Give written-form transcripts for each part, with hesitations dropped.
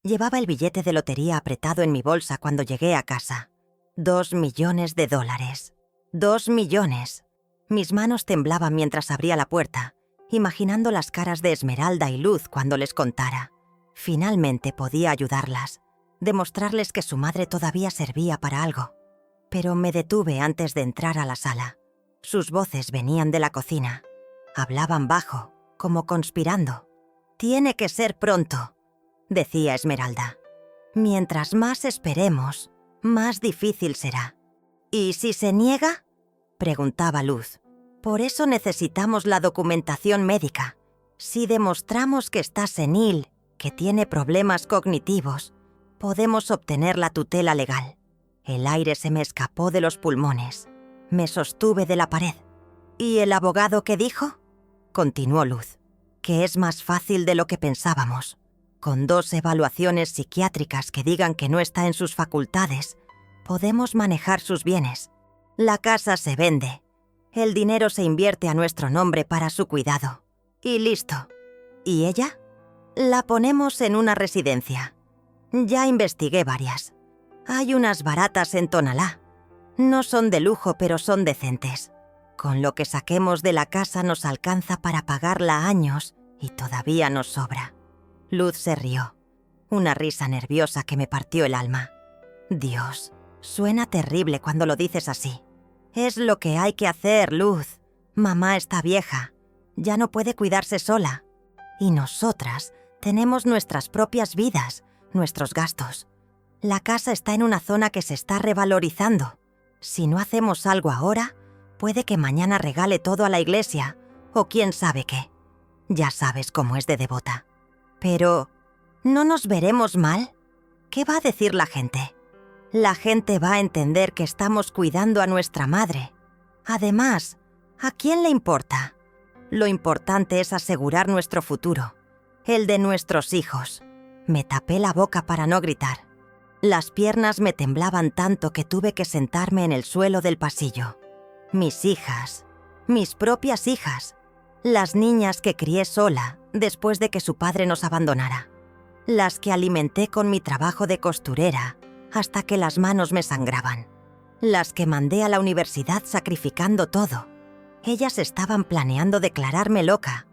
Llevaba el billete de lotería apretado en mi bolsa cuando llegué a casa. $2 millones. $2 millones. Mis manos temblaban mientras abría la puerta, imaginando las caras de Esmeralda y Luz cuando les contara. Finalmente podía ayudarlas, demostrarles que su madre todavía servía para algo. Pero me detuve antes de entrar a la sala. Sus voces venían de la cocina. Hablaban bajo, como conspirando. «Tiene que ser pronto», decía Esmeralda. «Mientras más esperemos, más difícil será». «¿Y si se niega?», preguntaba Luz. «Por eso necesitamos la documentación médica. Si demostramos que está senil, que tiene problemas cognitivos, podemos obtener la tutela legal». El aire se me escapó de los pulmones. Me sostuve de la pared. «¿Y el abogado qué dijo?», continuó Luz. «Que es más fácil de lo que pensábamos. Con 2 evaluaciones psiquiátricas que digan que no está en sus facultades, podemos manejar sus bienes. La casa se vende. El dinero se invierte a nuestro nombre para su cuidado. Y listo. ¿Y ella? La ponemos en una residencia. Ya investigué varias. Hay unas baratas en Tonalá. No son de lujo, pero son decentes. Con lo que saquemos de la casa nos alcanza para pagarla años y todavía nos sobra». Luz se rió. Una risa nerviosa que me partió el alma. «Dios, suena terrible cuando lo dices así. Es lo que hay que hacer, Luz. Mamá está vieja. Ya no puede cuidarse sola. Y nosotras tenemos nuestras propias vidas, nuestros gastos. La casa está en una zona que se está revalorizando. Si no hacemos algo ahora, puede que mañana regale todo a la iglesia, o quién sabe qué. Ya sabes cómo es de devota. Pero, ¿no nos veremos mal? ¿Qué va a decir la gente? La gente va a entender que estamos cuidando a nuestra madre. Además, ¿a quién le importa? Lo importante es asegurar nuestro futuro, el de nuestros hijos». Me tapé la boca para no gritar. Las piernas me temblaban tanto que tuve que sentarme en el suelo del pasillo. Mis hijas, mis propias hijas, las niñas que crié sola después de que su padre nos abandonara, las que alimenté con mi trabajo de costurera hasta que las manos me sangraban, las que mandé a la universidad sacrificando todo. Ellas estaban planeando declararme loca,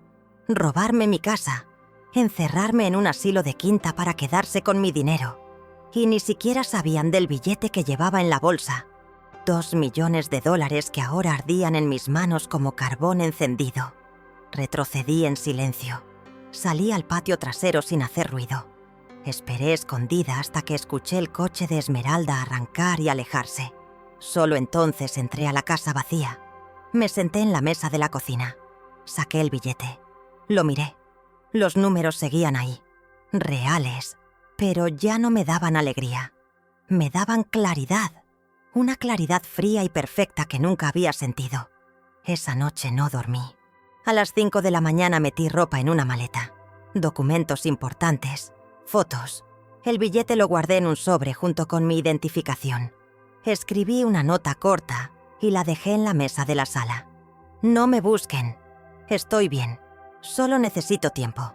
robarme mi casa, encerrarme en un asilo de quinta para quedarse con mi dinero. Y ni siquiera sabían del billete que llevaba en la bolsa. $2 millones que ahora ardían en mis manos como carbón encendido. Retrocedí en silencio. Salí al patio trasero sin hacer ruido. Esperé escondida hasta que escuché el coche de Esmeralda arrancar y alejarse. Solo entonces entré a la casa vacía. Me senté en la mesa de la cocina. Saqué el billete. Lo miré. Los números seguían ahí. Reales. Pero ya no me daban alegría. Me daban claridad. Una claridad fría y perfecta que nunca había sentido. Esa noche no dormí. A las 5 de la mañana metí ropa en una maleta. Documentos importantes. Fotos. El billete lo guardé en un sobre junto con mi identificación. Escribí una nota corta y la dejé en la mesa de la sala. «No me busquen. Estoy bien. Solo necesito tiempo».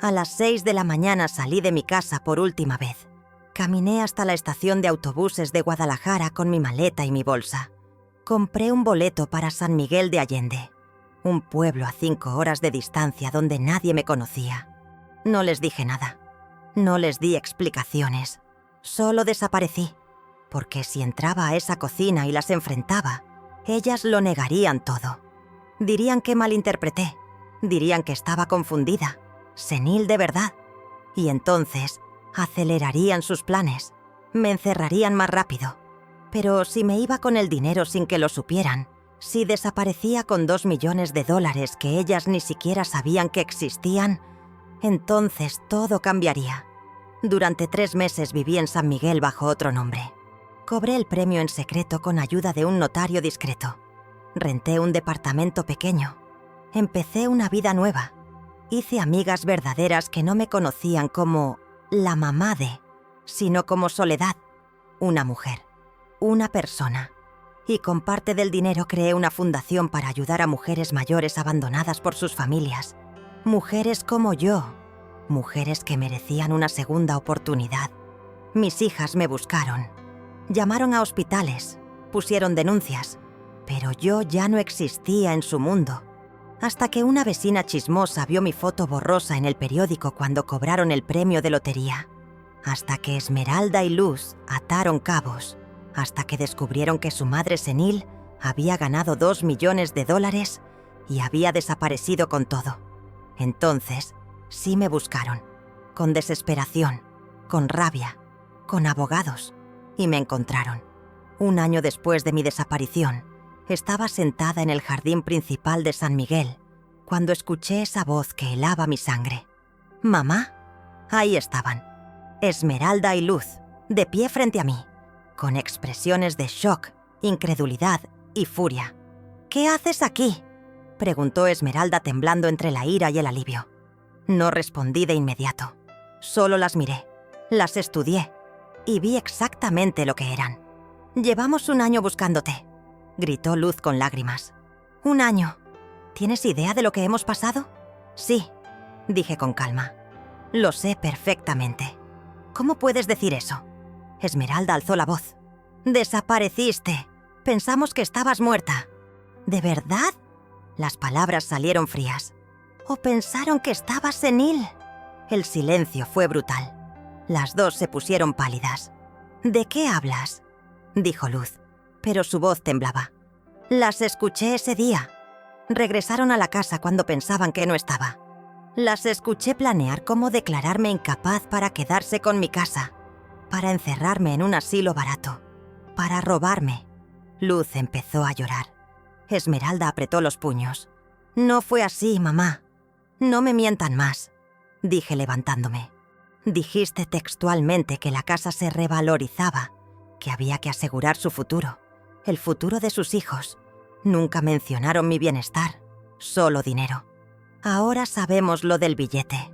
A las 6 de la mañana salí de mi casa por última vez. Caminé hasta la estación de autobuses de Guadalajara con mi maleta y mi bolsa. Compré un boleto para San Miguel de Allende, un pueblo a 5 horas de distancia donde nadie me conocía. No les dije nada. No les di explicaciones. Solo desaparecí, porque si entraba a esa cocina y las enfrentaba, ellas lo negarían todo. Dirían que malinterpreté. Dirían que estaba confundida, senil de verdad. Y entonces acelerarían sus planes. Me encerrarían más rápido. Pero si me iba con el dinero sin que lo supieran, si desaparecía con $2 millones que ellas ni siquiera sabían que existían, entonces todo cambiaría. Durante 3 meses viví en San Miguel bajo otro nombre. Cobré el premio en secreto con ayuda de un notario discreto. Renté un departamento pequeño. Empecé una vida nueva. Hice amigas verdaderas que no me conocían como la mamá de, sino como Soledad, una mujer, una persona. Y con parte del dinero creé una fundación para ayudar a mujeres mayores abandonadas por sus familias. Mujeres como yo. Mujeres que merecían una segunda oportunidad. Mis hijas me buscaron. Llamaron a hospitales, pusieron denuncias, pero yo ya no existía en su mundo. Hasta que una vecina chismosa vio mi foto borrosa en el periódico cuando cobraron el premio de lotería. Hasta que Esmeralda y Luz ataron cabos. Hasta que descubrieron que su madre senil había ganado $2 millones y había desaparecido con todo. Entonces, sí me buscaron. Con desesperación, con rabia, con abogados. Y me encontraron. Un año después de mi desaparición, estaba sentada en el jardín principal de San Miguel, cuando escuché esa voz que helaba mi sangre. «¿Mamá?» Ahí estaban, Esmeralda y Luz, de pie frente a mí, con expresiones de shock, incredulidad y furia. «¿Qué haces aquí?», preguntó Esmeralda temblando entre la ira y el alivio. No respondí de inmediato. Solo las miré, las estudié y vi exactamente lo que eran. «Llevamos un año buscándote», gritó Luz con lágrimas. «Un año. ¿Tienes idea de lo que hemos pasado?» «Sí», dije con calma. «Lo sé perfectamente». «¿Cómo puedes decir eso?». Esmeralda alzó la voz. «Desapareciste. Pensamos que estabas muerta». «¿De verdad?». Las palabras salieron frías. «¿O pensaron que estabas senil?». El silencio fue brutal. Las dos se pusieron pálidas. «¿De qué hablas?», dijo Luz, pero su voz temblaba. «Las escuché ese día. Regresaron a la casa cuando pensaban que no estaba. Las escuché planear cómo declararme incapaz para quedarse con mi casa, para encerrarme en un asilo barato, para robarme». Luz empezó a llorar. Esmeralda apretó los puños. «No fue así, mamá. No me mientan más», dije levantándome. «Dijiste textualmente que la casa se revalorizaba, que había que asegurar su futuro, el futuro de sus hijos. Nunca mencionaron mi bienestar, solo dinero. Ahora sabemos lo del billete»,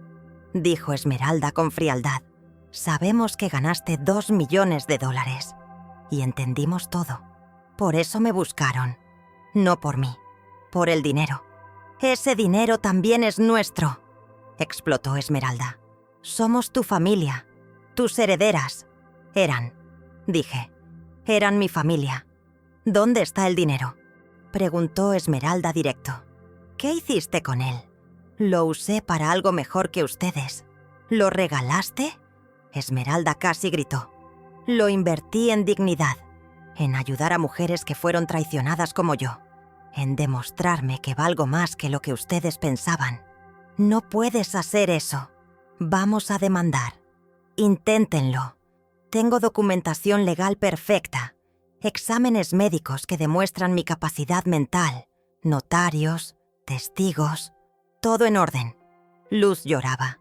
dijo Esmeralda con frialdad. «Sabemos que ganaste $2 millones y entendimos todo. Por eso me buscaron. No por mí, por el dinero». «Ese dinero también es nuestro», explotó Esmeralda. «Somos tu familia, tus herederas». «Eran», dije. «Eran mi familia». «¿Dónde está el dinero?», preguntó Esmeralda directo. «¿Qué hiciste con él?». «Lo usé para algo mejor que ustedes». «¿Lo regalaste?». Esmeralda casi gritó. «Lo invertí en dignidad, en ayudar a mujeres que fueron traicionadas como yo, en demostrarme que valgo más que lo que ustedes pensaban». «No puedes hacer eso. Vamos a demandar. Inténtenlo. Tengo documentación legal perfecta, exámenes médicos que demuestran mi capacidad mental, notarios, testigos, todo en orden». Luz lloraba.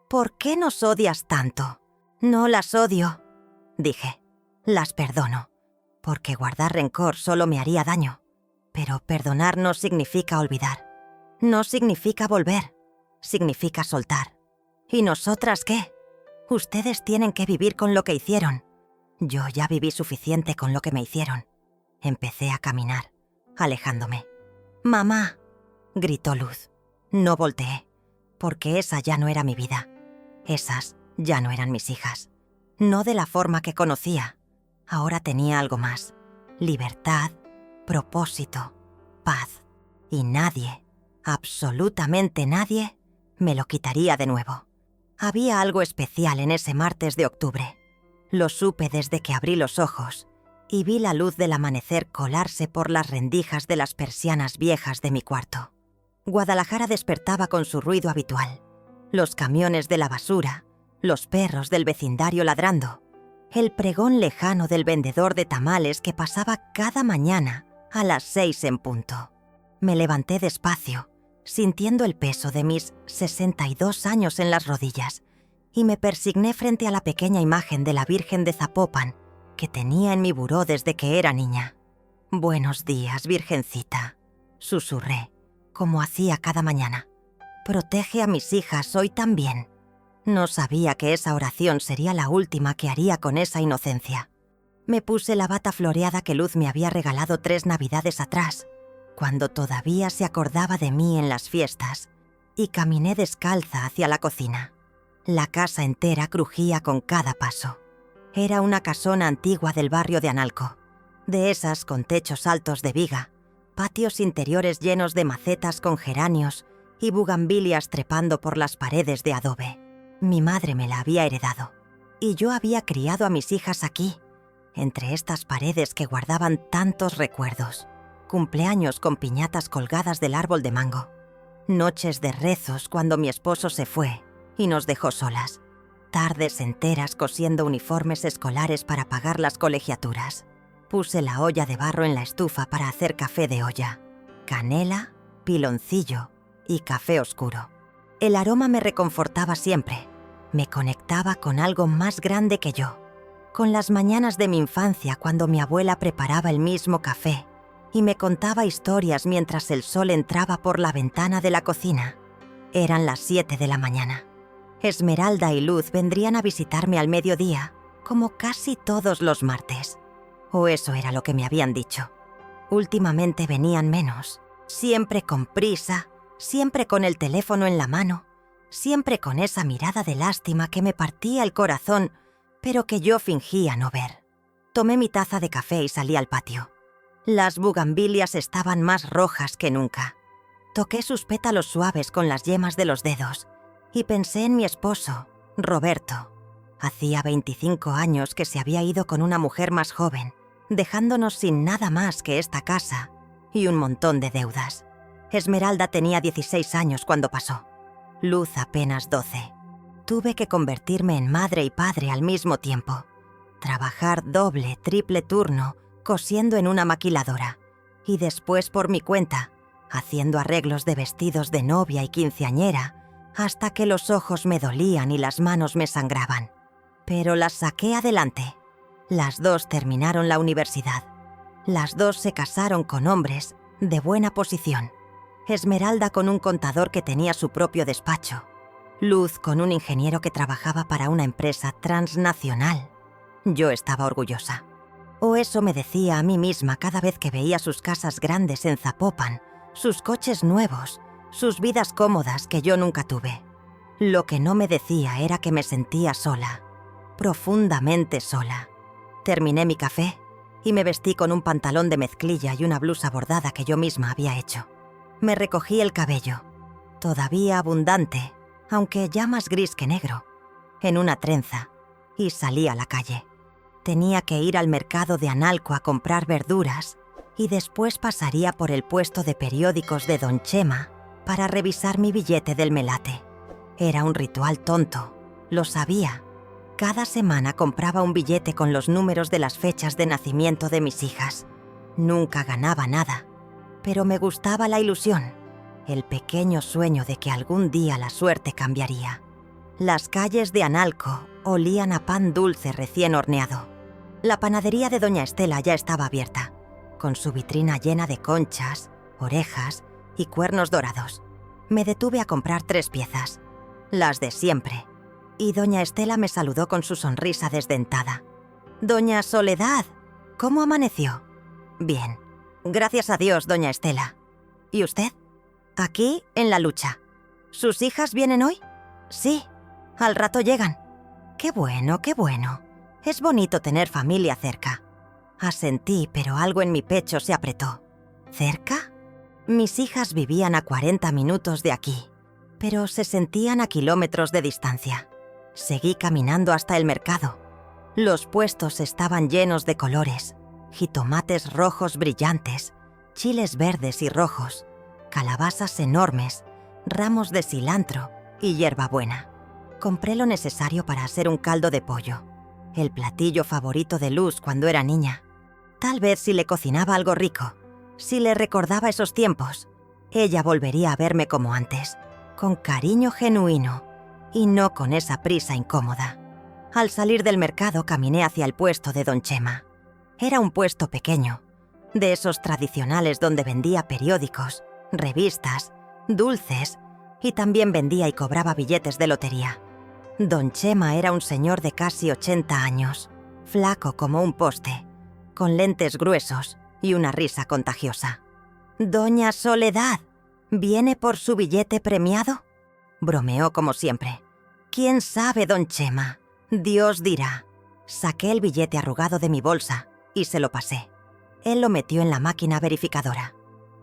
«¿Por qué nos odias tanto?». «No las odio», dije. «Las perdono, porque guardar rencor solo me haría daño. Pero perdonar no significa olvidar. No significa volver. Significa soltar. ¿Y nosotras qué? Ustedes tienen que vivir con lo que hicieron. Yo ya viví suficiente con lo que me hicieron». Empecé a caminar, alejándome. «Mamá», gritó Luz. No volteé, porque esa ya no era mi vida. Esas ya no eran mis hijas. No de la forma que conocía. Ahora tenía algo más. Libertad, propósito, paz. Y nadie, absolutamente nadie, me lo quitaría de nuevo. Había algo especial en ese martes de octubre. Lo supe desde que abrí los ojos y vi la luz del amanecer colarse por las rendijas de las persianas viejas de mi cuarto. Guadalajara despertaba con su ruido habitual. Los camiones de la basura, los perros del vecindario ladrando, el pregón lejano del vendedor de tamales que pasaba cada mañana a las 6 en punto. Me levanté despacio, sintiendo el peso de mis 62 años en las rodillas, y me persigné frente a la pequeña imagen de la Virgen de Zapopan que tenía en mi buró desde que era niña. «Buenos días, Virgencita», susurré, como hacía cada mañana. «Protege a mis hijas hoy también». No sabía que esa oración sería la última que haría con esa inocencia. Me puse la bata floreada que Luz me había regalado 3 navidades atrás, cuando todavía se acordaba de mí en las fiestas, y caminé descalza hacia la cocina. La casa entera crujía con cada paso. Era una casona antigua del barrio de Analco, de esas con techos altos de viga, patios interiores llenos de macetas con geranios y bugambilias trepando por las paredes de adobe. Mi madre me la había heredado, y yo había criado a mis hijas aquí, entre estas paredes que guardaban tantos recuerdos. Cumpleaños con piñatas colgadas del árbol de mango. Noches de rezos cuando mi esposo se fue y nos dejó solas. Tardes enteras cosiendo uniformes escolares para pagar las colegiaturas. Puse la olla de barro en la estufa para hacer café de olla. Canela, piloncillo y café oscuro. El aroma me reconfortaba siempre. Me conectaba con algo más grande que yo. Con las mañanas de mi infancia cuando mi abuela preparaba el mismo café y me contaba historias mientras el sol entraba por la ventana de la cocina. Eran las 7 de la mañana. Esmeralda y Luz vendrían a visitarme al mediodía, como casi todos los martes. O eso era lo que me habían dicho. Últimamente venían menos, siempre con prisa, siempre con el teléfono en la mano, siempre con esa mirada de lástima que me partía el corazón, pero que yo fingía no ver. Tomé mi taza de café y salí al patio. Las bugambilias estaban más rojas que nunca. Toqué sus pétalos suaves con las yemas de los dedos y pensé en mi esposo, Roberto. Hacía 25 años que se había ido con una mujer más joven, dejándonos sin nada más que esta casa y un montón de deudas. Esmeralda tenía 16 años cuando pasó. Luz apenas 12. Tuve que convertirme en madre y padre al mismo tiempo. Trabajar doble, triple turno, cosiendo en una maquiladora. Y después por mi cuenta, haciendo arreglos de vestidos de novia y quinceañera, hasta que los ojos me dolían y las manos me sangraban. Pero las saqué adelante. Las dos terminaron la universidad. Las dos se casaron con hombres de buena posición. Esmeralda con un contador que tenía su propio despacho. Luz con un ingeniero que trabajaba para una empresa transnacional. Yo estaba orgullosa. O eso me decía a mí misma cada vez que veía sus casas grandes en Zapopan, sus coches nuevos, sus vidas cómodas que yo nunca tuve. Lo que no me decía era que me sentía sola, profundamente sola. Terminé mi café y me vestí con un pantalón de mezclilla y una blusa bordada que yo misma había hecho. Me recogí el cabello, todavía abundante, aunque ya más gris que negro, en una trenza, y salí a la calle. Tenía que ir al mercado de Analco a comprar verduras y después pasaría por el puesto de periódicos de Don Chema para revisar mi billete del melate. Era un ritual tonto, lo sabía. Cada semana compraba un billete con los números de las fechas de nacimiento de mis hijas. Nunca ganaba nada, pero me gustaba la ilusión, el pequeño sueño de que algún día la suerte cambiaría. Las calles de Analco olían a pan dulce recién horneado. La panadería de Doña Estela ya estaba abierta, con su vitrina llena de conchas, orejas y cuernos dorados. Me detuve a comprar 3 piezas, las de siempre, y Doña Estela me saludó con su sonrisa desdentada. «Doña Soledad, ¿cómo amaneció?» «Bien, gracias a Dios, Doña Estela. ¿Y usted?» «Aquí, en la lucha. ¿Sus hijas vienen hoy?» «Sí, al rato llegan». «Qué bueno, qué bueno. Es bonito tener familia cerca». Asentí, pero algo en mi pecho se apretó. ¿Cerca? Mis hijas vivían a 40 minutos de aquí, pero se sentían a kilómetros de distancia. Seguí caminando hasta el mercado. Los puestos estaban llenos de colores, jitomates rojos brillantes, chiles verdes y rojos, calabazas enormes, ramos de cilantro y hierbabuena. Compré lo necesario para hacer un caldo de pollo, el platillo favorito de Luz cuando era niña. Tal vez si le cocinaba algo rico, si le recordaba esos tiempos, ella volvería a verme como antes, con cariño genuino y no con esa prisa incómoda. Al salir del mercado caminé hacia el puesto de Don Chema. Era un puesto pequeño, de esos tradicionales donde vendía periódicos, revistas, dulces y también vendía y cobraba billetes de lotería. Don Chema era un señor de casi 80 años, flaco como un poste, con lentes gruesos y una risa contagiosa. «Doña Soledad, ¿viene por su billete premiado?» Bromeó como siempre. «¿Quién sabe, don Chema? Dios dirá». Saqué el billete arrugado de mi bolsa y se lo pasé. Él lo metió en la máquina verificadora.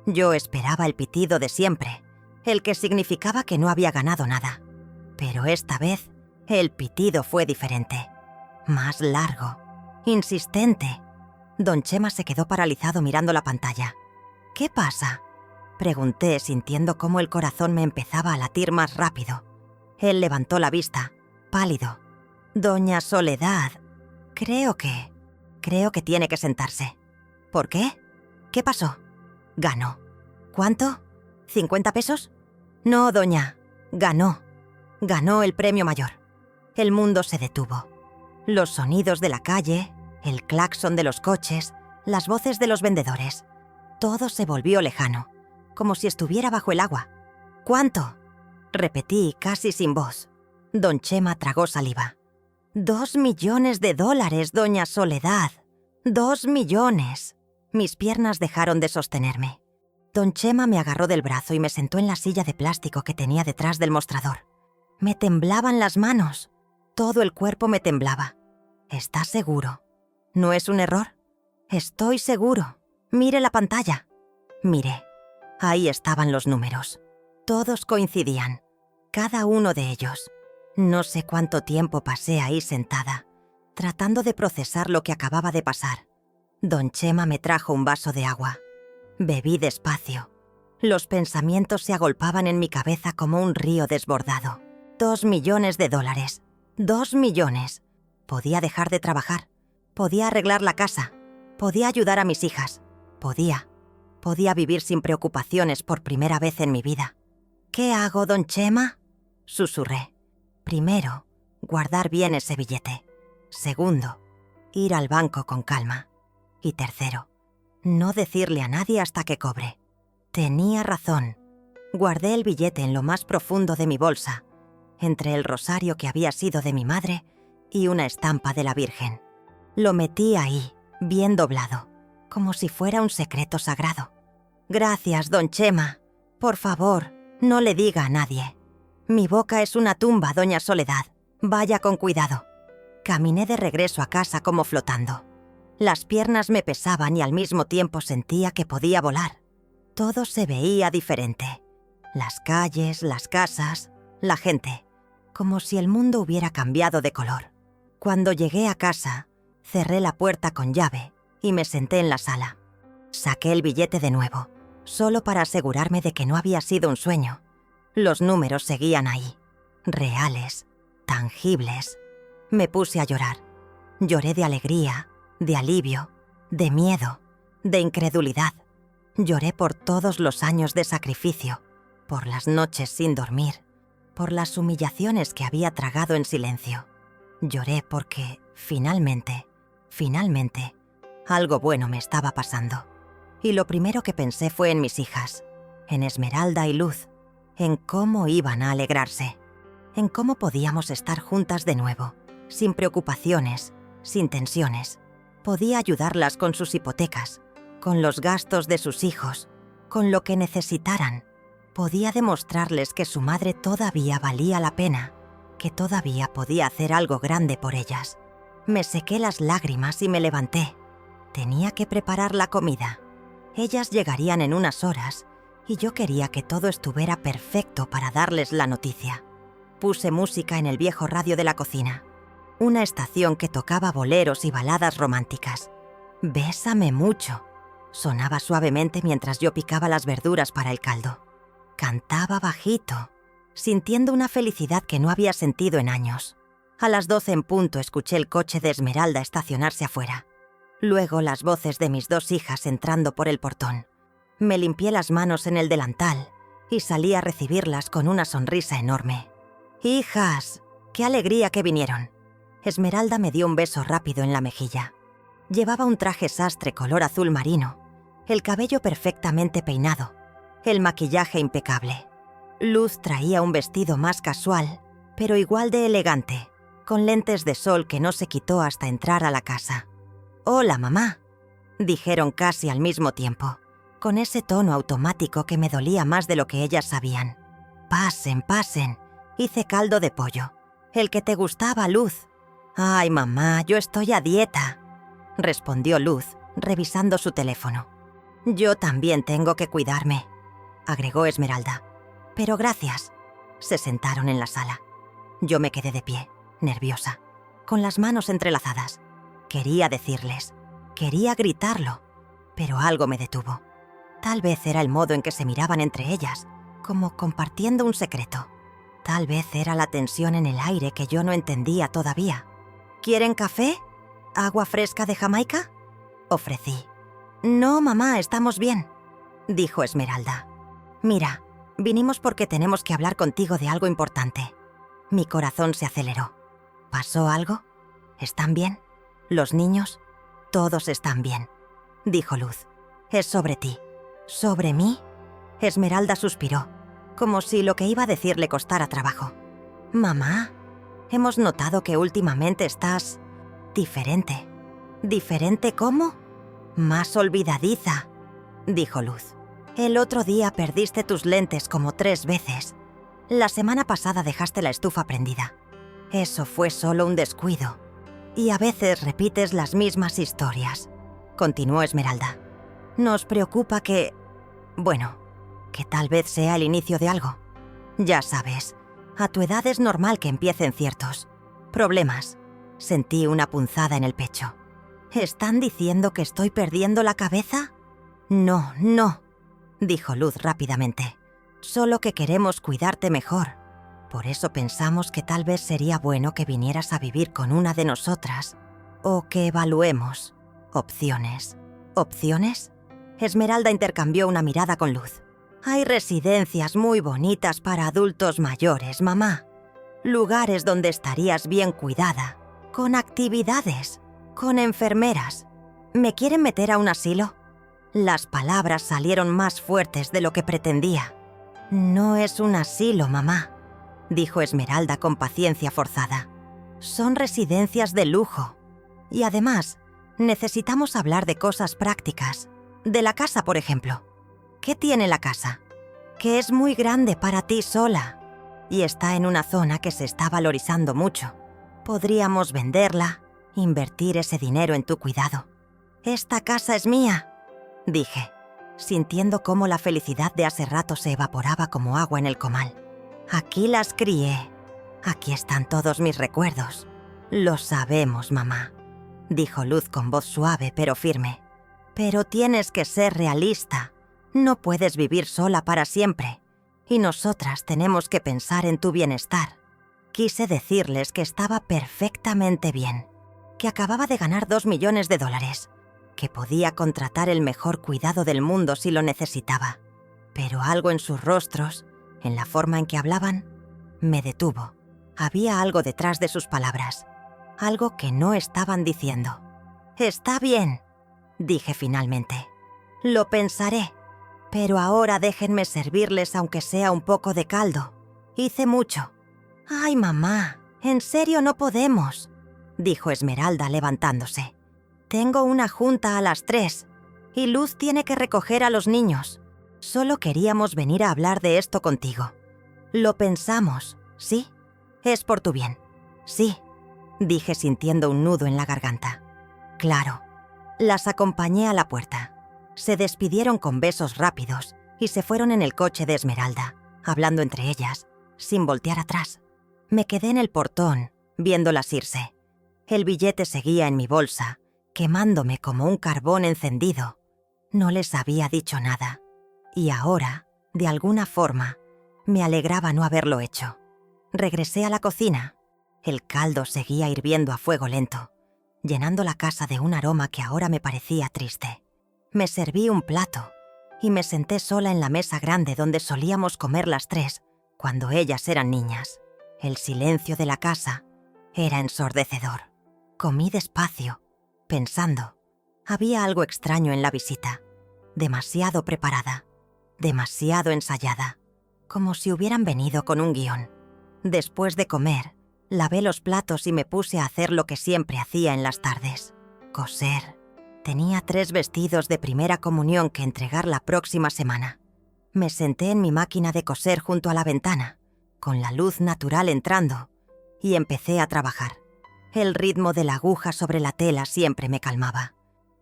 Yo esperaba el pitido de siempre, el que significaba que no había ganado nada. Pero esta vez, el pitido fue diferente. Más largo, insistente. Don Chema se quedó paralizado mirando la pantalla. «¿Qué pasa?», pregunté, sintiendo cómo el corazón me empezaba a latir más rápido. Él levantó la vista, pálido. «Doña Soledad, creo que tiene que sentarse». «¿Por qué? ¿Qué pasó?». «Ganó». «¿Cuánto? ¿50 pesos?» «No, doña, ganó. Ganó el premio mayor». El mundo se detuvo. Los sonidos de la calle, el claxon de los coches, las voces de los vendedores. Todo se volvió lejano, como si estuviera bajo el agua. «¿Cuánto?», repetí casi sin voz. Don Chema tragó saliva. «2 millones de dólares, doña Soledad. 2 millones». Mis piernas dejaron de sostenerme. Don Chema me agarró del brazo y me sentó en la silla de plástico que tenía detrás del mostrador. Me temblaban las manos. Todo el cuerpo me temblaba. «¿Estás seguro? ¿No es un error?». «Estoy seguro. Mire la pantalla». Miré. Ahí estaban los números. Todos coincidían. Cada uno de ellos. No sé cuánto tiempo pasé ahí sentada, tratando de procesar lo que acababa de pasar. Don Chema me trajo un vaso de agua. Bebí despacio. Los pensamientos se agolpaban en mi cabeza como un río desbordado. 2 millones de dólares. 2 millones. Podía dejar de trabajar. Podía arreglar la casa. Podía ayudar a mis hijas. Podía vivir sin preocupaciones por primera vez en mi vida. «¿Qué hago, don Chema?», susurré. Primero, guardar bien ese billete. Segundo, ir al banco con calma. Y tercero, no decirle a nadie hasta que cobre. Tenía razón. Guardé el billete en lo más profundo de mi bolsa, entre el rosario que había sido de mi madre y una estampa de la Virgen. Lo metí ahí, bien doblado, como si fuera un secreto sagrado. «Gracias, don Chema. Por favor, no le diga a nadie. Mi boca es una tumba, doña Soledad. Vaya con cuidado». Caminé de regreso a casa como flotando. Las piernas me pesaban y al mismo tiempo sentía que podía volar. Todo se veía diferente. Las calles, las casas, la gente. Como si el mundo hubiera cambiado de color. Cuando llegué a casa, cerré la puerta con llave y me senté en la sala. Saqué el billete de nuevo, solo para asegurarme de que no había sido un sueño. Los números seguían ahí, reales, tangibles. Me puse a llorar. Lloré de alegría, de alivio, de miedo, de incredulidad. Lloré por todos los años de sacrificio, por las noches sin dormir, por las humillaciones que había tragado en silencio. Lloré porque, finalmente, algo bueno me estaba pasando. Y lo primero que pensé fue en mis hijas, en Esmeralda y Luz, en cómo iban a alegrarse, en cómo podíamos estar juntas de nuevo, sin preocupaciones, sin tensiones. Podía ayudarlas con sus hipotecas, con los gastos de sus hijos, con lo que necesitaran. Podía demostrarles que su madre todavía valía la pena, que todavía podía hacer algo grande por ellas. Me sequé las lágrimas y me levanté. Tenía que preparar la comida. Ellas llegarían en unas horas y yo quería que todo estuviera perfecto para darles la noticia. Puse música en el viejo radio de la cocina, una estación que tocaba boleros y baladas románticas. «Bésame mucho», sonaba suavemente mientras yo picaba las verduras para el caldo. Cantaba bajito, sintiendo una felicidad que no había sentido en años. A las 12 en punto escuché el coche de Esmeralda estacionarse afuera. Luego las voces de mis 2 hijas entrando por el portón. Me limpié las manos en el delantal y salí a recibirlas con una sonrisa enorme. «Hijas, qué alegría que vinieron». Esmeralda me dio un beso rápido en la mejilla. Llevaba un traje sastre color azul marino, el cabello perfectamente peinado, el maquillaje impecable. Luz traía un vestido más casual, pero igual de elegante, con lentes de sol que no se quitó hasta entrar a la casa. «Hola, mamá», dijeron casi al mismo tiempo, con ese tono automático que me dolía más de lo que ellas sabían. «Pasen, pasen. Hice caldo de pollo. El que te gustaba, Luz. Ay, mamá, yo estoy a dieta, respondió Luz, revisando su teléfono. Yo también tengo que cuidarme, agregó Esmeralda. Pero gracias. Se sentaron en la sala. Yo me quedé de pie, nerviosa, con las manos entrelazadas. Quería decirles, quería gritarlo, pero algo me detuvo. Tal vez era el modo en que se miraban entre ellas, como compartiendo un secreto. Tal vez era la tensión en el aire que yo no entendía todavía. ¿Quieren café? ¿Agua fresca de Jamaica? Ofrecí. No, mamá, estamos bien, dijo Esmeralda. Mira, vinimos porque tenemos que hablar contigo de algo importante. Mi corazón se aceleró. ¿Pasó algo? ¿Están bien? ¿Los niños? Todos están bien, dijo Luz. Es sobre ti. ¿Sobre mí? Esmeralda suspiró, como si lo que iba a decir le costara trabajo. Mamá, hemos notado que últimamente estás diferente. ¿Diferente cómo? Más olvidadiza, dijo Luz. El otro día perdiste tus lentes como 3 veces. La semana pasada dejaste la estufa prendida. Eso fue solo un descuido. Y a veces repites las mismas historias, continuó Esmeralda. Nos preocupa que... bueno, que tal vez sea el inicio de algo. Ya sabes, a tu edad es normal que empiecen ciertos problemas. Sentí una punzada en el pecho. ¿Están diciendo que estoy perdiendo la cabeza? No, no, dijo Luz rápidamente. Solo que queremos cuidarte mejor. Por eso pensamos que tal vez sería bueno que vinieras a vivir con una de nosotras o que evaluemos opciones. ¿Opciones? Esmeralda intercambió una mirada con Luz. Hay residencias muy bonitas para adultos mayores, mamá. Lugares donde estarías bien cuidada, con actividades, con enfermeras. ¿Me quieren meter a un asilo? Las palabras salieron más fuertes de lo que pretendía. No es un asilo, mamá, dijo Esmeralda con paciencia forzada. Son residencias de lujo. Y además, necesitamos hablar de cosas prácticas. De la casa, por ejemplo. ¿Qué tiene la casa? Que es muy grande para ti sola. Y está en una zona que se está valorizando mucho. Podríamos venderla, invertir ese dinero en tu cuidado. Esta casa es mía, dije, sintiendo cómo la felicidad de hace rato se evaporaba como agua en el comal. Aquí las crié. Aquí están todos mis recuerdos. Lo sabemos, mamá, dijo Luz con voz suave pero firme. Pero tienes que ser realista. No puedes vivir sola para siempre. Y nosotras tenemos que pensar en tu bienestar. Quise decirles que estaba perfectamente bien, que acababa de ganar $2 millones, que podía contratar el mejor cuidado del mundo si lo necesitaba. Pero algo en sus rostros, en la forma en que hablaban, me detuvo. Había algo detrás de sus palabras, algo que no estaban diciendo. Está bien, dije finalmente. Lo pensaré, pero ahora déjenme servirles aunque sea un poco de caldo. Hice mucho. Ay, mamá, en serio no podemos, dijo Esmeralda levantándose. Tengo una junta a las 3 y Luz tiene que recoger a los niños. Solo queríamos venir a hablar de esto contigo. Lo pensamos, ¿sí? Es por tu bien. Sí, dije sintiendo un nudo en la garganta. Claro. Las acompañé a la puerta. Se despidieron con besos rápidos y se fueron en el coche de Esmeralda, hablando entre ellas, sin voltear atrás. Me quedé en el portón, viéndolas irse. El billete seguía en mi bolsa, quemándome como un carbón encendido. No les había dicho nada. Y ahora, de alguna forma, me alegraba no haberlo hecho. Regresé a la cocina. El caldo seguía hirviendo a fuego lento, llenando la casa de un aroma que ahora me parecía triste. Me serví un plato y me senté sola en la mesa grande donde solíamos comer las 3 cuando ellas eran niñas. El silencio de la casa era ensordecedor. Comí despacio, pensando. Había algo extraño en la visita. Demasiado preparada, demasiado ensayada, como si hubieran venido con un guión. Después de comer, lavé los platos y me puse a hacer lo que siempre hacía en las tardes: coser. Tenía 3 vestidos de primera comunión que entregar la próxima semana. Me senté en mi máquina de coser junto a la ventana, con la luz natural entrando, y empecé a trabajar. El ritmo de la aguja sobre la tela siempre me calmaba,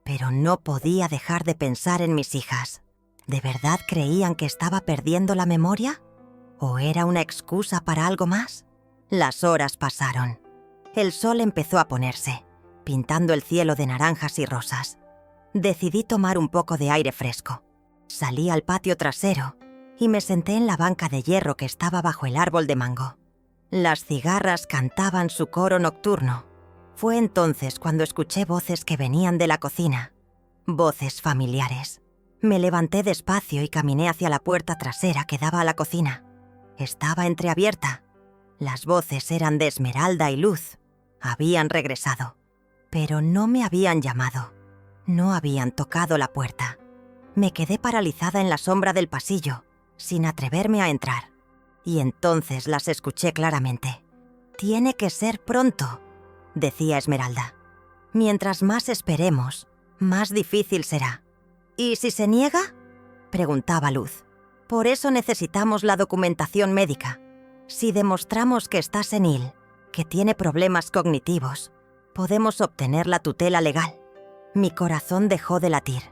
pero no podía dejar de pensar en mis hijas. ¿De verdad creían que estaba perdiendo la memoria? ¿O era una excusa para algo más? Las horas pasaron. El sol empezó a ponerse, pintando el cielo de naranjas y rosas. Decidí tomar un poco de aire fresco. Salí al patio trasero y me senté en la banca de hierro que estaba bajo el árbol de mango. Las cigarras cantaban su coro nocturno. Fue entonces cuando escuché voces que venían de la cocina. Voces familiares. Me levanté despacio y caminé hacia la puerta trasera que daba a la cocina. Estaba entreabierta. Las voces eran de Esmeralda y Luz. Habían regresado, pero no me habían llamado. No habían tocado la puerta. Me quedé paralizada en la sombra del pasillo, sin atreverme a entrar. Y entonces las escuché claramente. «Tiene que ser pronto», decía Esmeralda. «Mientras más esperemos, más difícil será». «¿Y si se niega?», preguntaba Luz. «Por eso necesitamos la documentación médica. Si demostramos que está senil, que tiene problemas cognitivos, podemos obtener la tutela legal». Mi corazón dejó de latir.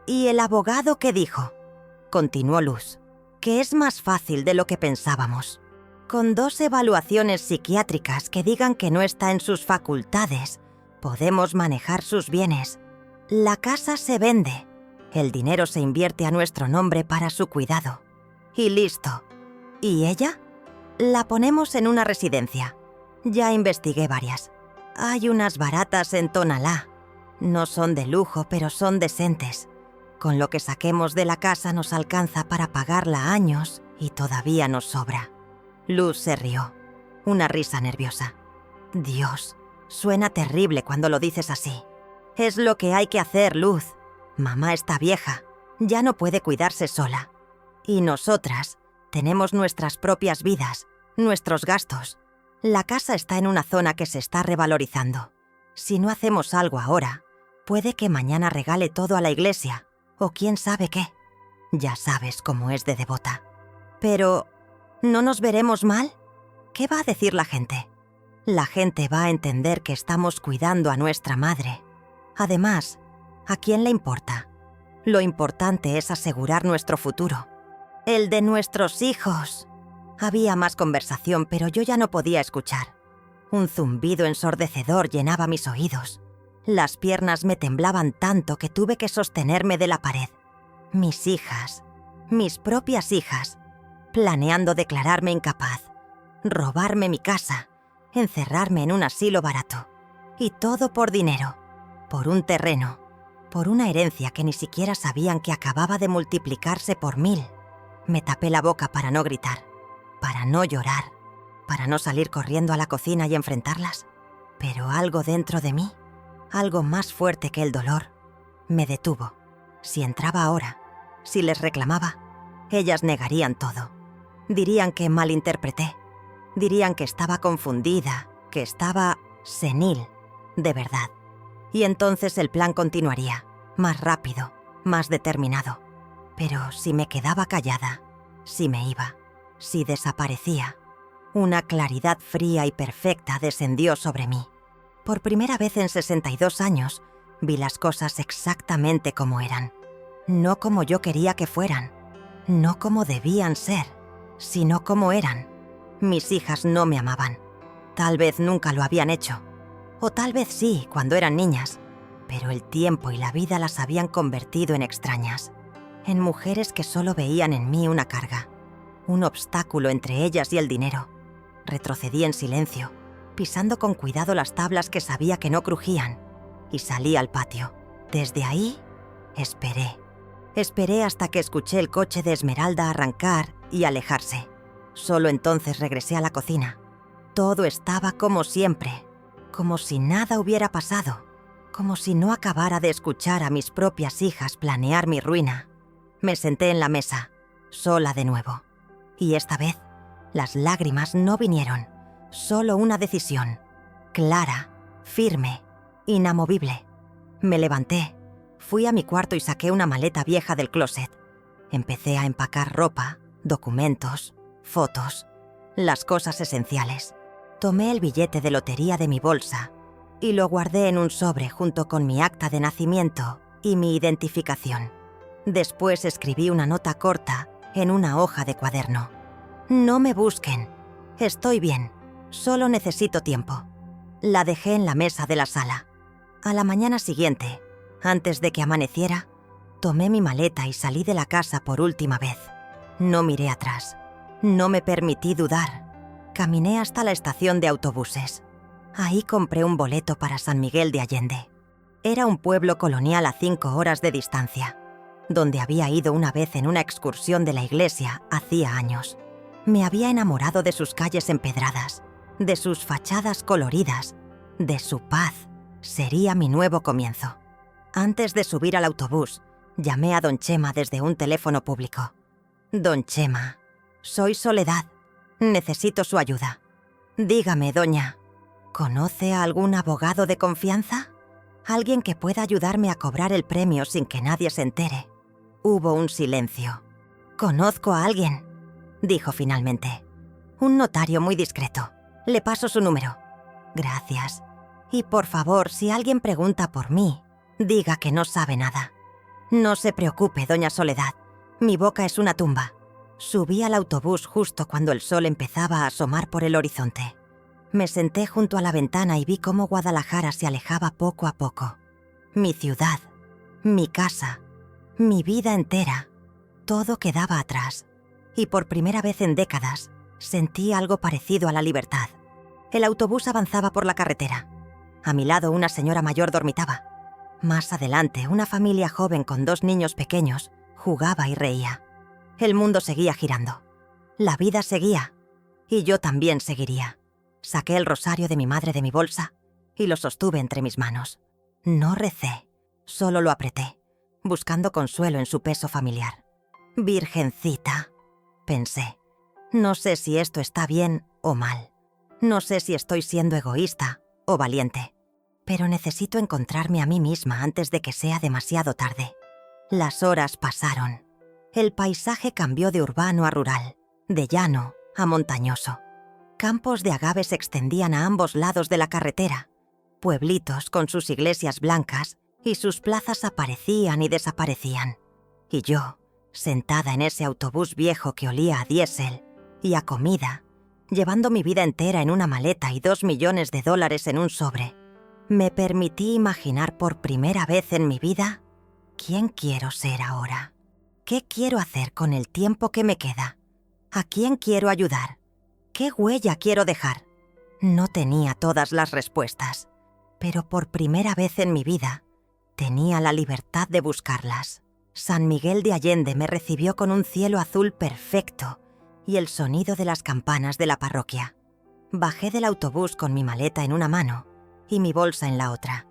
«¿Y el abogado qué dijo?», continuó Luz. «Que es más fácil de lo que pensábamos. Con 2 evaluaciones psiquiátricas que digan que no está en sus facultades, podemos manejar sus bienes. La casa se vende. El dinero se invierte a nuestro nombre para su cuidado. Y listo. ¿Y ella? La ponemos en una residencia. Ya investigué varias. Hay unas baratas en Tonalá. No son de lujo, pero son decentes. Con lo que saquemos de la casa nos alcanza para pagarla a años y todavía nos sobra». Luz se rió. Una risa nerviosa. «Dios, suena terrible cuando lo dices así. Es lo que hay que hacer, Luz. Mamá está vieja. Ya no puede cuidarse sola. Y nosotras tenemos nuestras propias vidas, nuestros gastos. La casa está en una zona que se está revalorizando. Si no hacemos algo ahora, puede que mañana regale todo a la iglesia, o quién sabe qué. Ya sabes cómo es de devota. Pero, ¿no nos veremos mal? ¿Qué va a decir la gente? La gente va a entender que estamos cuidando a nuestra madre. Además, ¿a quién le importa? Lo importante es asegurar nuestro futuro. El de nuestros hijos». Había más conversación, pero yo ya no podía escuchar. Un zumbido ensordecedor llenaba mis oídos. Las piernas me temblaban tanto que tuve que sostenerme de la pared. Mis hijas, mis propias hijas, planeando declararme incapaz, robarme mi casa, encerrarme en un asilo barato. Y todo por dinero, por un terreno, por una herencia que ni siquiera sabían que acababa de multiplicarse por 1000. Me tapé la boca para no gritar, para no llorar, para no salir corriendo a la cocina y enfrentarlas. Pero algo dentro de mí, algo más fuerte que el dolor, me detuvo. Si entraba ahora, si les reclamaba, ellas negarían todo. Dirían que malinterpreté. Dirían que estaba confundida, que estaba senil, de verdad. Y entonces el plan continuaría, más rápido, más determinado. Pero si me quedaba callada, si me iba, si desaparecía, una claridad fría y perfecta descendió sobre mí. Por primera vez en 62 años, vi las cosas exactamente como eran. No como yo quería que fueran, no como debían ser, sino como eran. Mis hijas no me amaban. Tal vez nunca lo habían hecho. O tal vez sí, cuando eran niñas. Pero el tiempo y la vida las habían convertido en extrañas. En mujeres que solo veían en mí una carga. Un obstáculo entre ellas y el dinero. Retrocedí en silencio, pisando con cuidado las tablas que sabía que no crujían. Y salí al patio. Desde ahí, esperé. Esperé hasta que escuché el coche de Esmeralda arrancar y alejarse. Solo entonces regresé a la cocina. Todo estaba como siempre, como si nada hubiera pasado, como si no acabara de escuchar a mis propias hijas planear mi ruina. Me senté en la mesa, sola de nuevo. Y esta vez, las lágrimas no vinieron, solo una decisión, clara, firme, inamovible. Me levanté, fui a mi cuarto y saqué una maleta vieja del closet. Empecé a empacar ropa, documentos, fotos, las cosas esenciales. Tomé el billete de lotería de mi bolsa y lo guardé en un sobre junto con mi acta de nacimiento y mi identificación. Después escribí una nota corta en una hoja de cuaderno. No me busquen. Estoy bien. Solo necesito tiempo. La dejé en la mesa de la sala. A la mañana siguiente, antes de que amaneciera, tomé mi maleta y salí de la casa por última vez. No miré atrás. No me permití dudar. Caminé hasta la estación de autobuses. Ahí compré un boleto para San Miguel de Allende. Era un pueblo colonial a 5 horas de distancia, donde había ido una vez en una excursión de la iglesia hacía años. Me había enamorado de sus calles empedradas, de sus fachadas coloridas, de su paz. Sería mi nuevo comienzo. Antes de subir al autobús, llamé a don Chema desde un teléfono público. Don Chema, soy Soledad. Necesito su ayuda. Dígame, doña, ¿conoce a algún abogado de confianza? Alguien que pueda ayudarme a cobrar el premio sin que nadie se entere. Hubo un silencio. Conozco a alguien, dijo finalmente. Un notario muy discreto. Le paso su número. Gracias. Y por favor, si alguien pregunta por mí, diga que no sabe nada. No se preocupe, doña Soledad. Mi boca es una tumba. Subí al autobús justo cuando el sol empezaba a asomar por el horizonte. Me senté junto a la ventana y vi cómo Guadalajara se alejaba poco a poco. Mi ciudad, mi casa, mi vida entera, todo quedaba atrás. Y por primera vez en décadas, sentí algo parecido a la libertad. El autobús avanzaba por la carretera. A mi lado una señora mayor dormitaba. Más adelante, una familia joven con 2 niños pequeños jugaba y reía. El mundo seguía girando. La vida seguía. Y yo también seguiría. Saqué el rosario de mi madre de mi bolsa y lo sostuve entre mis manos. No recé, solo lo apreté, buscando consuelo en su peso familiar. Virgencita, pensé. No sé si esto está bien o mal. No sé si estoy siendo egoísta o valiente. Pero necesito encontrarme a mí misma antes de que sea demasiado tarde. Las horas pasaron. El paisaje cambió de urbano a rural, de llano a montañoso. Campos de agave se extendían a ambos lados de la carretera. Pueblitos con sus iglesias blancas y sus plazas aparecían y desaparecían. Y yo, sentada en ese autobús viejo que olía a diésel y a comida, llevando mi vida entera en una maleta y $2 millones en un sobre, me permití imaginar por primera vez en mi vida quién quiero ser ahora. ¿Qué quiero hacer con el tiempo que me queda? ¿A quién quiero ayudar? ¿Qué huella quiero dejar? No tenía todas las respuestas, pero por primera vez en mi vida tenía la libertad de buscarlas. San Miguel de Allende me recibió con un cielo azul perfecto y el sonido de las campanas de la parroquia. Bajé del autobús con mi maleta en una mano y mi bolsa en la otra,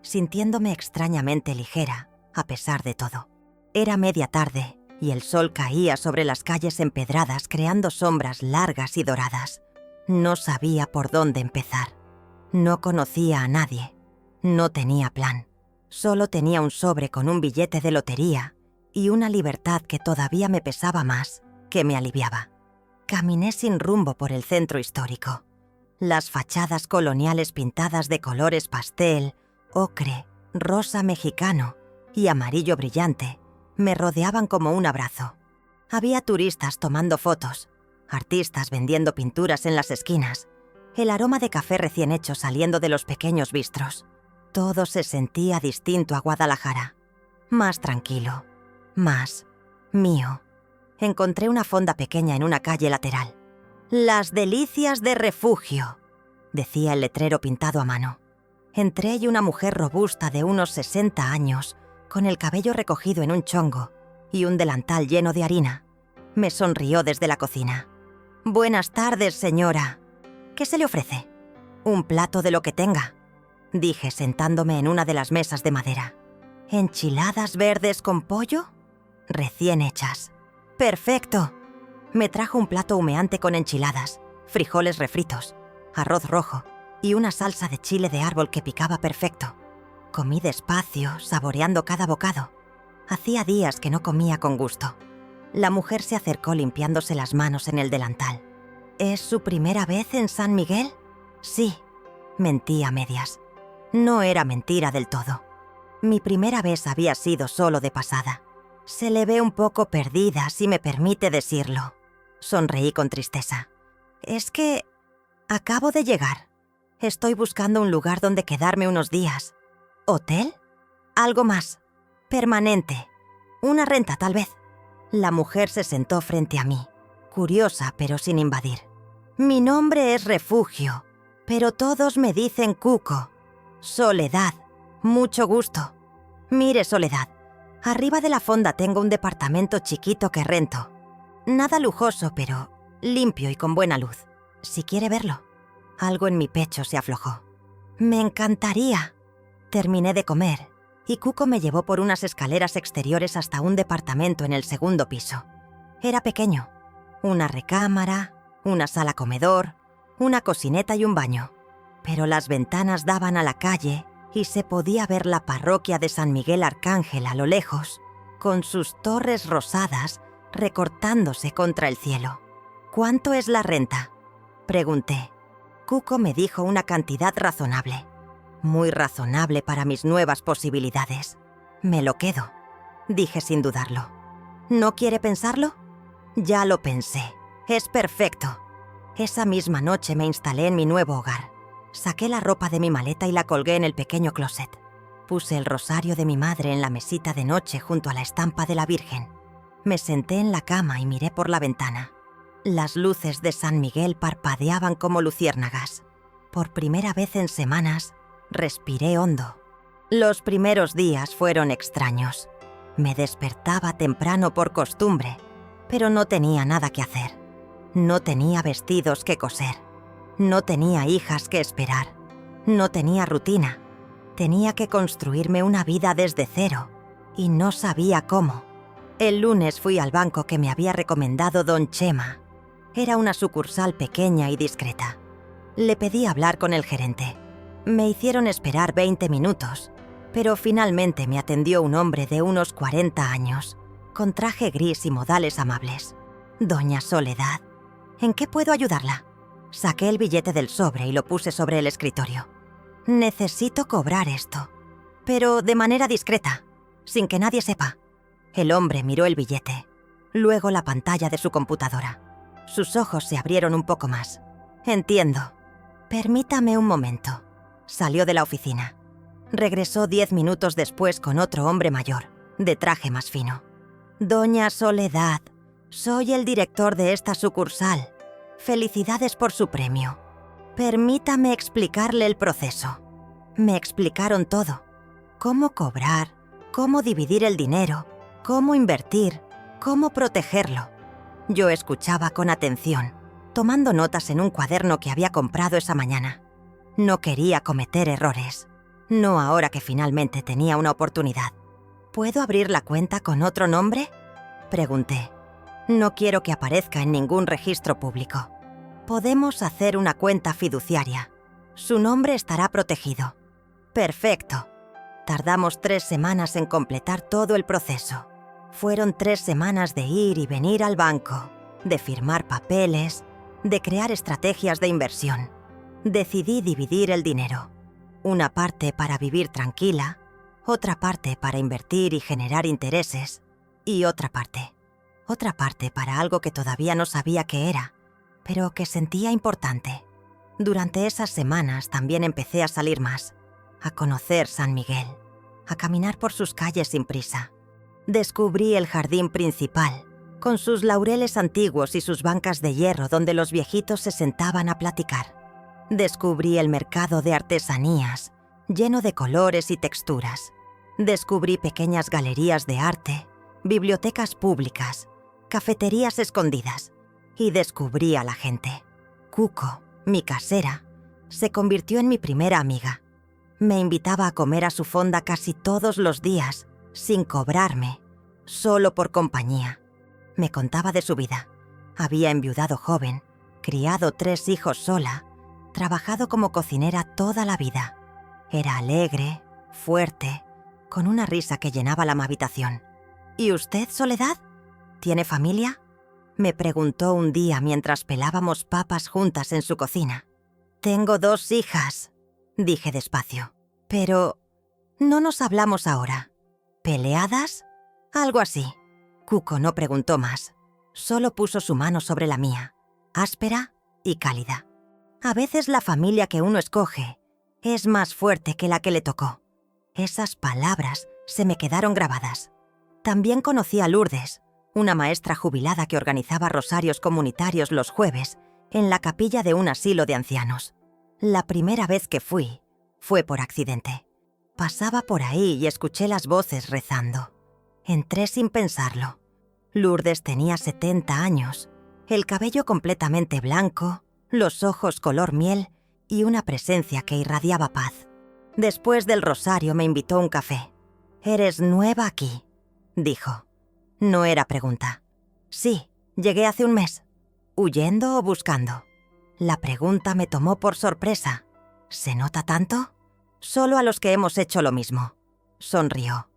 sintiéndome extrañamente ligera a pesar de todo. Era media tarde y el sol caía sobre las calles empedradas creando sombras largas y doradas. No sabía por dónde empezar. No conocía a nadie. No tenía plan. Solo tenía un sobre con un billete de lotería y una libertad que todavía me pesaba más, que me aliviaba. Caminé sin rumbo por el centro histórico. Las fachadas coloniales pintadas de colores pastel, ocre, rosa mexicano y amarillo brillante me rodeaban como un abrazo. Había turistas tomando fotos, artistas vendiendo pinturas en las esquinas, el aroma de café recién hecho saliendo de los pequeños bistros. Todo se sentía distinto a Guadalajara. Más tranquilo, más mío. Encontré una fonda pequeña en una calle lateral. «Las delicias de refugio», decía el letrero pintado a mano. Entré y una mujer robusta de unos 60 años, con el cabello recogido en un chongo y un delantal lleno de harina, me sonrió desde la cocina. «Buenas tardes, señora. ¿Qué se le ofrece?» «Un plato de lo que tenga», dije sentándome en una de las mesas de madera. «¿Enchiladas verdes con pollo?» «Recién hechas». «Perfecto». Me trajo un plato humeante con enchiladas, frijoles refritos, arroz rojo y una salsa de chile de árbol que picaba perfecto. Comí despacio, saboreando cada bocado. Hacía días que no comía con gusto. La mujer se acercó limpiándose las manos en el delantal. «¿Es su primera vez en San Miguel?» Sí, mentí a medias. No era mentira del todo. Mi primera vez había sido solo de pasada. Se le ve un poco perdida, si me permite decirlo. Sonreí con tristeza. Es que acabo de llegar. Estoy buscando un lugar donde quedarme unos días. ¿Hotel? Algo más. Permanente. Una renta, tal vez. La mujer se sentó frente a mí, curiosa pero sin invadir. Mi nombre es Refugio, pero todos me dicen Cuco. Soledad. Mucho gusto. Mire, Soledad. Arriba de la fonda tengo un departamento chiquito que rento. Nada lujoso, pero limpio y con buena luz. Si quiere verlo. Algo en mi pecho se aflojó. Me encantaría. Terminé de comer y Cuco me llevó por unas escaleras exteriores hasta un departamento en el segundo piso. Era pequeño. Una recámara, una sala comedor, una cocineta y un baño. Pero las ventanas daban a la calle y se podía ver la parroquia de San Miguel Arcángel a lo lejos, con sus torres rosadas recortándose contra el cielo. ¿Cuánto es la renta?, pregunté. Cuco me dijo una cantidad razonable. Muy razonable para mis nuevas posibilidades. Me lo quedo, dije sin dudarlo. ¿No quiere pensarlo? Ya lo pensé. Es perfecto. Esa misma noche me instalé en mi nuevo hogar. Saqué la ropa de mi maleta y la colgué en el pequeño closet. Puse el rosario de mi madre en la mesita de noche junto a la estampa de la Virgen. Me senté en la cama y miré por la ventana. Las luces de San Miguel parpadeaban como luciérnagas. Por primera vez en semanas, respiré hondo. Los primeros días fueron extraños. Me despertaba temprano por costumbre, pero no tenía nada que hacer. No tenía vestidos que coser. No tenía hijas que esperar. No tenía rutina. Tenía que construirme una vida desde cero, y no sabía cómo. El lunes fui al banco que me había recomendado don Chema. Era una sucursal pequeña y discreta. Le pedí hablar con el gerente. Me hicieron esperar 20 minutos, pero finalmente me atendió un hombre de unos 40 años, con traje gris y modales amables. Doña Soledad, ¿en qué puedo ayudarla? Saqué el billete del sobre y lo puse sobre el escritorio. Necesito cobrar esto, pero de manera discreta, sin que nadie sepa. El hombre miró el billete, luego la pantalla de su computadora. Sus ojos se abrieron un poco más. Entiendo. Permítame un momento. Salió de la oficina. Regresó 10 minutos después con otro hombre mayor, de traje más fino. Doña Soledad, soy el director de esta sucursal. Felicidades por su premio. Permítame explicarle el proceso. Me explicaron todo. Cómo cobrar, cómo dividir el dinero, cómo invertir, cómo protegerlo. Yo escuchaba con atención, tomando notas en un cuaderno que había comprado esa mañana. No quería cometer errores. No ahora que finalmente tenía una oportunidad. ¿Puedo abrir la cuenta con otro nombre?, pregunté. No quiero que aparezca en ningún registro público. Podemos hacer una cuenta fiduciaria. Su nombre estará protegido. Perfecto. Tardamos 3 semanas en completar todo el proceso. Fueron 3 semanas de ir y venir al banco, de firmar papeles, de crear estrategias de inversión. Decidí dividir el dinero. Una parte para vivir tranquila, otra parte para invertir y generar intereses, y otra parte para algo que todavía no sabía qué era, pero que sentía importante. Durante esas semanas también empecé a salir más, a conocer San Miguel, a caminar por sus calles sin prisa. Descubrí el jardín principal, con sus laureles antiguos y sus bancas de hierro donde los viejitos se sentaban a platicar. Descubrí el mercado de artesanías, lleno de colores y texturas. Descubrí pequeñas galerías de arte, bibliotecas públicas, cafeterías escondidas, y descubrí a la gente. Cuco, mi casera, se convirtió en mi primera amiga. Me invitaba a comer a su fonda casi todos los días, sin cobrarme, solo por compañía. Me contaba de su vida. Había enviudado joven, criado 3 hijos sola, trabajado como cocinera toda la vida. Era alegre, fuerte, con una risa que llenaba la habitación. ¿Y usted, Soledad? ¿Tiene familia?, me preguntó un día mientras pelábamos papas juntas en su cocina. Tengo 2 hijas, dije despacio. Pero no nos hablamos ahora. ¿Peleadas? Algo así. Cuco no preguntó más. Solo puso su mano sobre la mía, áspera y cálida. A veces la familia que uno escoge es más fuerte que la que le tocó. Esas palabras se me quedaron grabadas. También conocí a Lourdes, una maestra jubilada que organizaba rosarios comunitarios los jueves en la capilla de un asilo de ancianos. La primera vez que fui fue por accidente. Pasaba por ahí y escuché las voces rezando. Entré sin pensarlo. Lourdes tenía 70 años, el cabello completamente blanco, los ojos color miel y una presencia que irradiaba paz. Después del rosario me invitó a un café. «¿Eres nueva aquí?», dijo. No era pregunta. «Sí, llegué hace un mes». ¿Huyendo o buscando? La pregunta me tomó por sorpresa. ¿Se nota tanto? Solo a los que hemos hecho lo mismo. Sonrió.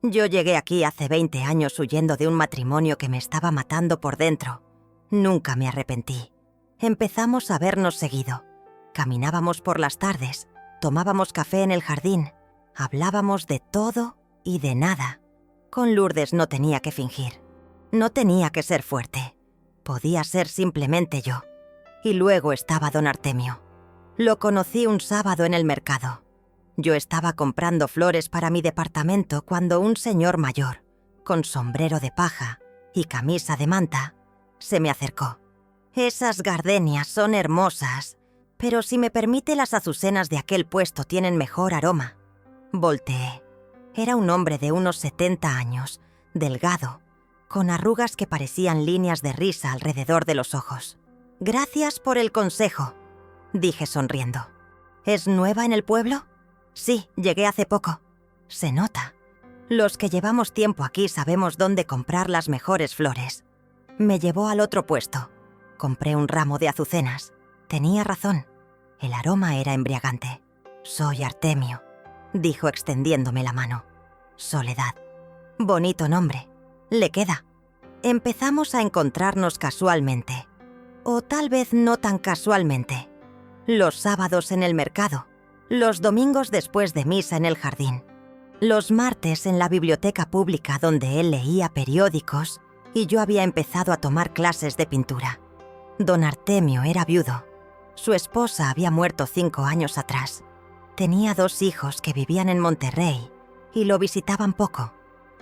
Yo llegué aquí hace 20 años huyendo de un matrimonio que me estaba matando por dentro. Nunca me arrepentí. Empezamos a vernos seguido. Caminábamos por las tardes, tomábamos café en el jardín, hablábamos de todo y de nada. Con Lourdes no tenía que fingir. No tenía que ser fuerte. Podía ser simplemente yo. Y luego estaba don Artemio. Lo conocí un sábado en el mercado. Yo estaba comprando flores para mi departamento cuando un señor mayor, con sombrero de paja y camisa de manta, se me acercó. «Esas gardenias son hermosas, pero si me permite, las azucenas de aquel puesto tienen mejor aroma». Volteé. Era un hombre de unos 70 años, delgado, con arrugas que parecían líneas de risa alrededor de los ojos. «Gracias por el consejo», dije sonriendo. «¿Es nueva en el pueblo?» «Sí, llegué hace poco». «Se nota. Los que llevamos tiempo aquí sabemos dónde comprar las mejores flores». Me llevó al otro puesto. Compré un ramo de azucenas. Tenía razón. El aroma era embriagante. «Soy Artemio», dijo extendiéndome la mano. «Soledad. Bonito nombre. Le queda». Empezamos a encontrarnos casualmente. O tal vez no tan casualmente. Los sábados en el mercado. Los domingos después de misa en el jardín. Los martes en la biblioteca pública donde él leía periódicos y yo había empezado a tomar clases de pintura. Don Artemio era viudo. Su esposa había muerto 5 años atrás. Tenía 2 hijos que vivían en Monterrey y lo visitaban poco.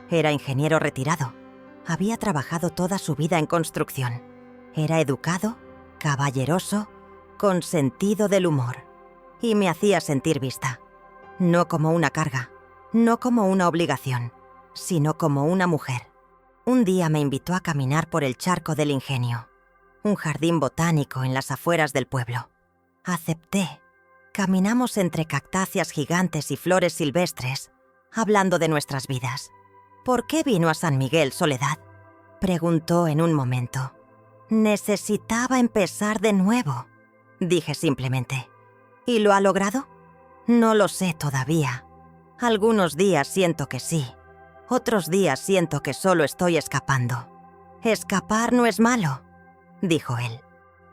Era ingeniero retirado. Había trabajado toda su vida en construcción. Era educado, caballeroso, con sentido del humor. Y me hacía sentir vista. No como una carga, no como una obligación, sino como una mujer. Un día me invitó a caminar por el Charco del Ingenio, un jardín botánico en las afueras del pueblo. Acepté. Caminamos entre cactáceas gigantes y flores silvestres, hablando de nuestras vidas. «¿Por qué vino a San Miguel, Soledad?», preguntó en un momento. «Necesitaba empezar de nuevo», dije simplemente. «¿Y lo ha logrado?». «No lo sé todavía. Algunos días siento que sí. Otros días siento que solo estoy escapando». «Escapar no es malo», dijo él.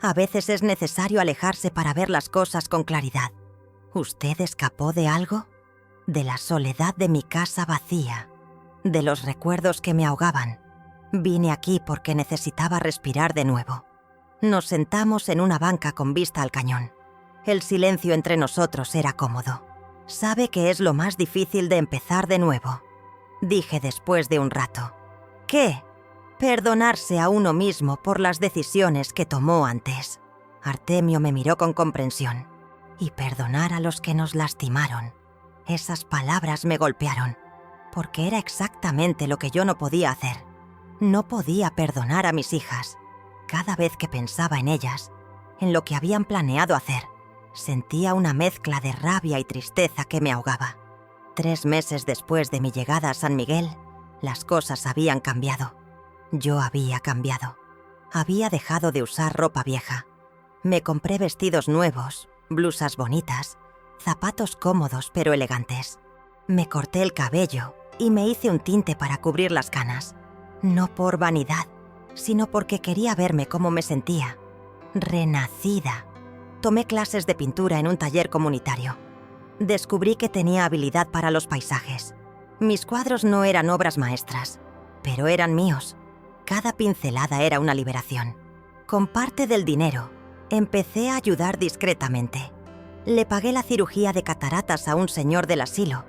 «A veces es necesario alejarse para ver las cosas con claridad». «¿Usted escapó de algo?». «De la soledad de mi casa vacía, de los recuerdos que me ahogaban. Vine aquí porque necesitaba respirar de nuevo». Nos sentamos en una banca con vista al cañón. El silencio entre nosotros era cómodo. «Sabe que es lo más difícil de empezar de nuevo», dije después de un rato. «¿Qué?». «Perdonarse a uno mismo por las decisiones que tomó antes». Artemio me miró con comprensión. «Y perdonar a los que nos lastimaron». Esas palabras me golpearon, porque era exactamente lo que yo no podía hacer. No podía perdonar a mis hijas. Cada vez que pensaba en ellas, en lo que habían planeado hacer, sentía una mezcla de rabia y tristeza que me ahogaba. 3 meses después de mi llegada a San Miguel, las cosas habían cambiado. Yo había cambiado. Había dejado de usar ropa vieja. Me compré vestidos nuevos, blusas bonitas, zapatos cómodos pero elegantes. Me corté el cabello y me hice un tinte para cubrir las canas. No por vanidad, sino porque quería verme como me sentía. Renacida. tomé clases de pintura en un taller comunitario. Descubrí que tenía habilidad para los paisajes. Mis cuadros no eran obras maestras, pero eran míos. Cada pincelada era una liberación. Con parte del dinero, empecé a ayudar discretamente. Le pagué la cirugía de cataratas a un señor del asilo.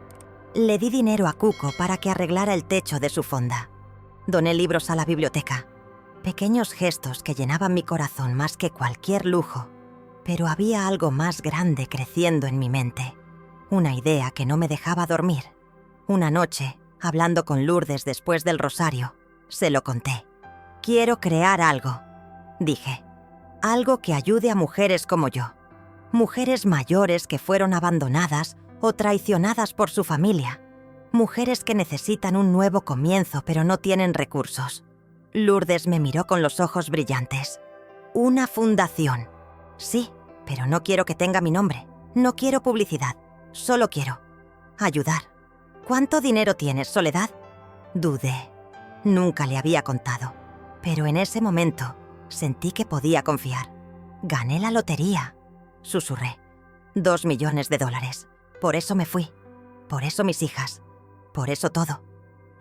Le di dinero a Cuco para que arreglara el techo de su fonda. Doné libros a la biblioteca. Pequeños gestos que llenaban mi corazón más que cualquier lujo. Pero había algo más grande creciendo en mi mente. Una idea que no me dejaba dormir. Una noche, hablando con Lourdes después del rosario, se lo conté. «Quiero crear algo», dije. «Algo que ayude a mujeres como yo. Mujeres mayores que fueron abandonadas o traicionadas por su familia. Mujeres que necesitan un nuevo comienzo pero no tienen recursos». Lourdes me miró con los ojos brillantes. «Una fundación. Sí, pero no quiero que tenga mi nombre. No quiero publicidad. Solo quiero ayudar». «¿Cuánto dinero tienes, Soledad?». Dudé. Nunca le había contado. Pero en ese momento sentí que podía confiar. «Gané la lotería», susurré. $2 millones. Por eso me fui. Por eso mis hijas. Por eso todo.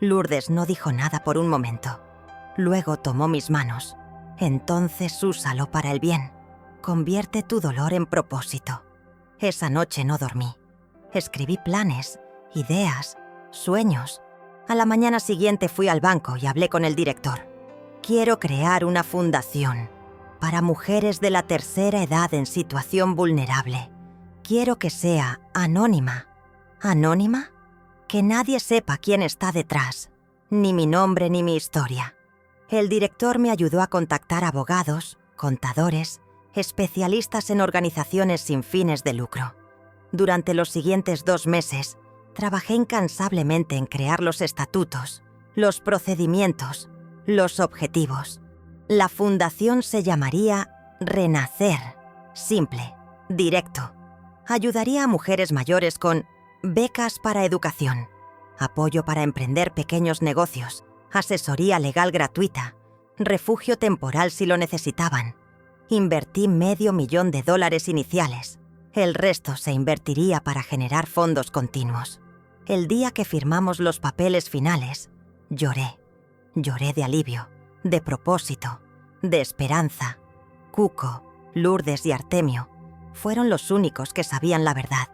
Lourdes no dijo nada por un momento. Luego tomó mis manos. «Entonces úsalo para el bien. Convierte tu dolor en propósito». Esa noche no dormí. Escribí planes, ideas, sueños. A la mañana siguiente fui al banco y hablé con el director. «Quiero crear una fundación para mujeres de la tercera edad en situación vulnerable. Quiero que sea anónima». ¿Anónima? Que nadie sepa quién está detrás, ni mi nombre ni mi historia. El director me ayudó a contactar abogados, contadores, especialistas en organizaciones sin fines de lucro. Durante los siguientes 2 meses, trabajé incansablemente en crear los estatutos, los procedimientos, los objetivos. La fundación se llamaría Renacer. Simple, directo. Ayudaría a mujeres mayores con becas para educación, apoyo para emprender pequeños negocios, asesoría legal gratuita, refugio temporal si lo necesitaban. Invertí $500,000 iniciales. El resto se invertiría para generar fondos continuos. El día que firmamos los papeles finales, lloré. Lloré de alivio, de propósito, de esperanza. Cuco, Lourdes y Artemio fueron los únicos que sabían la verdad,